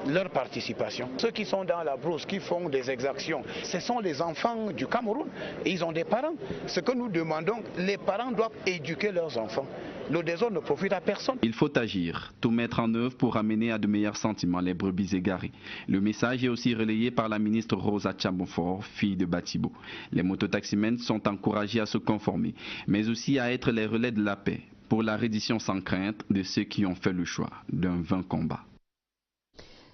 leur participation. Ceux qui sont dans la brousse, qui font des exactions, ce sont les enfants du Cameroun. Et ils ont des parents. Ce que nous demandons, les parents doivent éduquer leurs enfants. Le désordre ne profite à personne. Il faut agir, tout mettre en œuvre pour amener à de meilleurs sentiments les brebis égarées. Le message est aussi relayé par la ministre Rosa Tchambonfort, fille de Batibo. Les mototaximens sont encouragés à se conformer, mais aussi à être les relais de la paix pour la reddition sans crainte de ceux qui ont fait le choix d'un vain combat.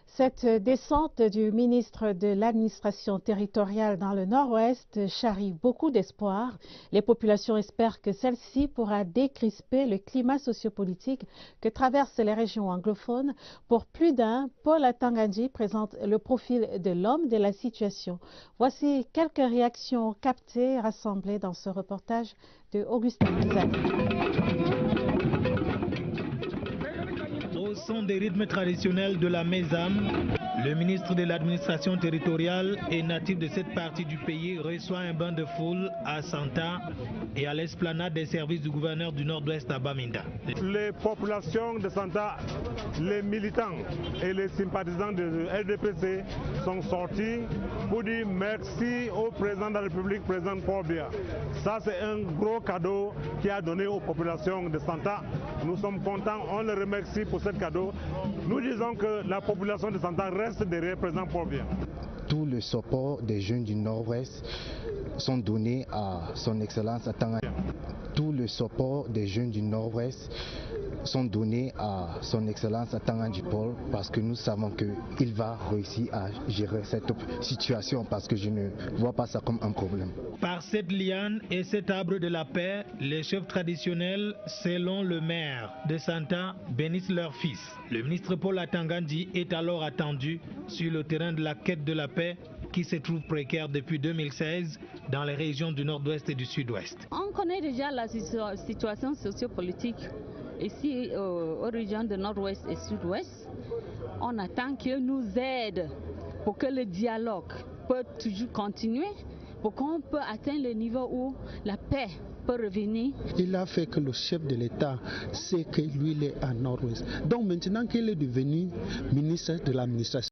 Cette descente du ministre de l'administration territoriale dans le Nord-Ouest charrie beaucoup d'espoir. Les populations espèrent que celle-ci pourra décrisper le climat sociopolitique que traversent les régions anglophones. Pour plus d'un, Paul Atangandji présente le profil de l'homme de la situation. Voici quelques réactions captées et rassemblées dans ce reportage de Augustin Zani. Au son des rythmes traditionnels de la Mésame, le ministre de l'administration territoriale et natif de cette partie du pays reçoit un bain de foule à Santa et à l'esplanade des services du gouverneur du Nord-Ouest à Bamenda. Les populations de Santa, les militants et les sympathisants de RDPC sont sortis pour dire merci au président de la République, président Paul Biya. Ça, c'est un gros cadeau qu'il a donné aux populations de Santa. Nous sommes contents, on le remercie pour ce cadeau. Nous disons que la population de Santa reste derrière le président Paul Biya. Tout le support des jeunes du Nord-Ouest sont donnés à son Excellence Atangandji. Tout le support des jeunes du Nord-Ouest sont donnés à son Excellence Tangan Djipol parce que nous savons qu'il va réussir à gérer cette situation parce que je ne vois pas ça comme un problème. Par cette liane et cet arbre de la paix, les chefs traditionnels, selon le maire de Santa, bénissent leur fils. Le ministre Paul Atangandi est alors attendu sur le terrain de la quête de la paix qui se trouve précaire depuis 2016 dans les régions du nord-ouest et du sud-ouest. On connaît déjà la situation sociopolitique ici aux régions du nord-ouest et sud-ouest. On attend qu'ils nous aident pour que le dialogue peut toujours continuer, pour qu'on peut atteindre le niveau où la paix peut revenir. Il a fait que le chef de l'État sait que lui il est à nord-ouest. Donc maintenant qu'il est devenu ministre de l'administration,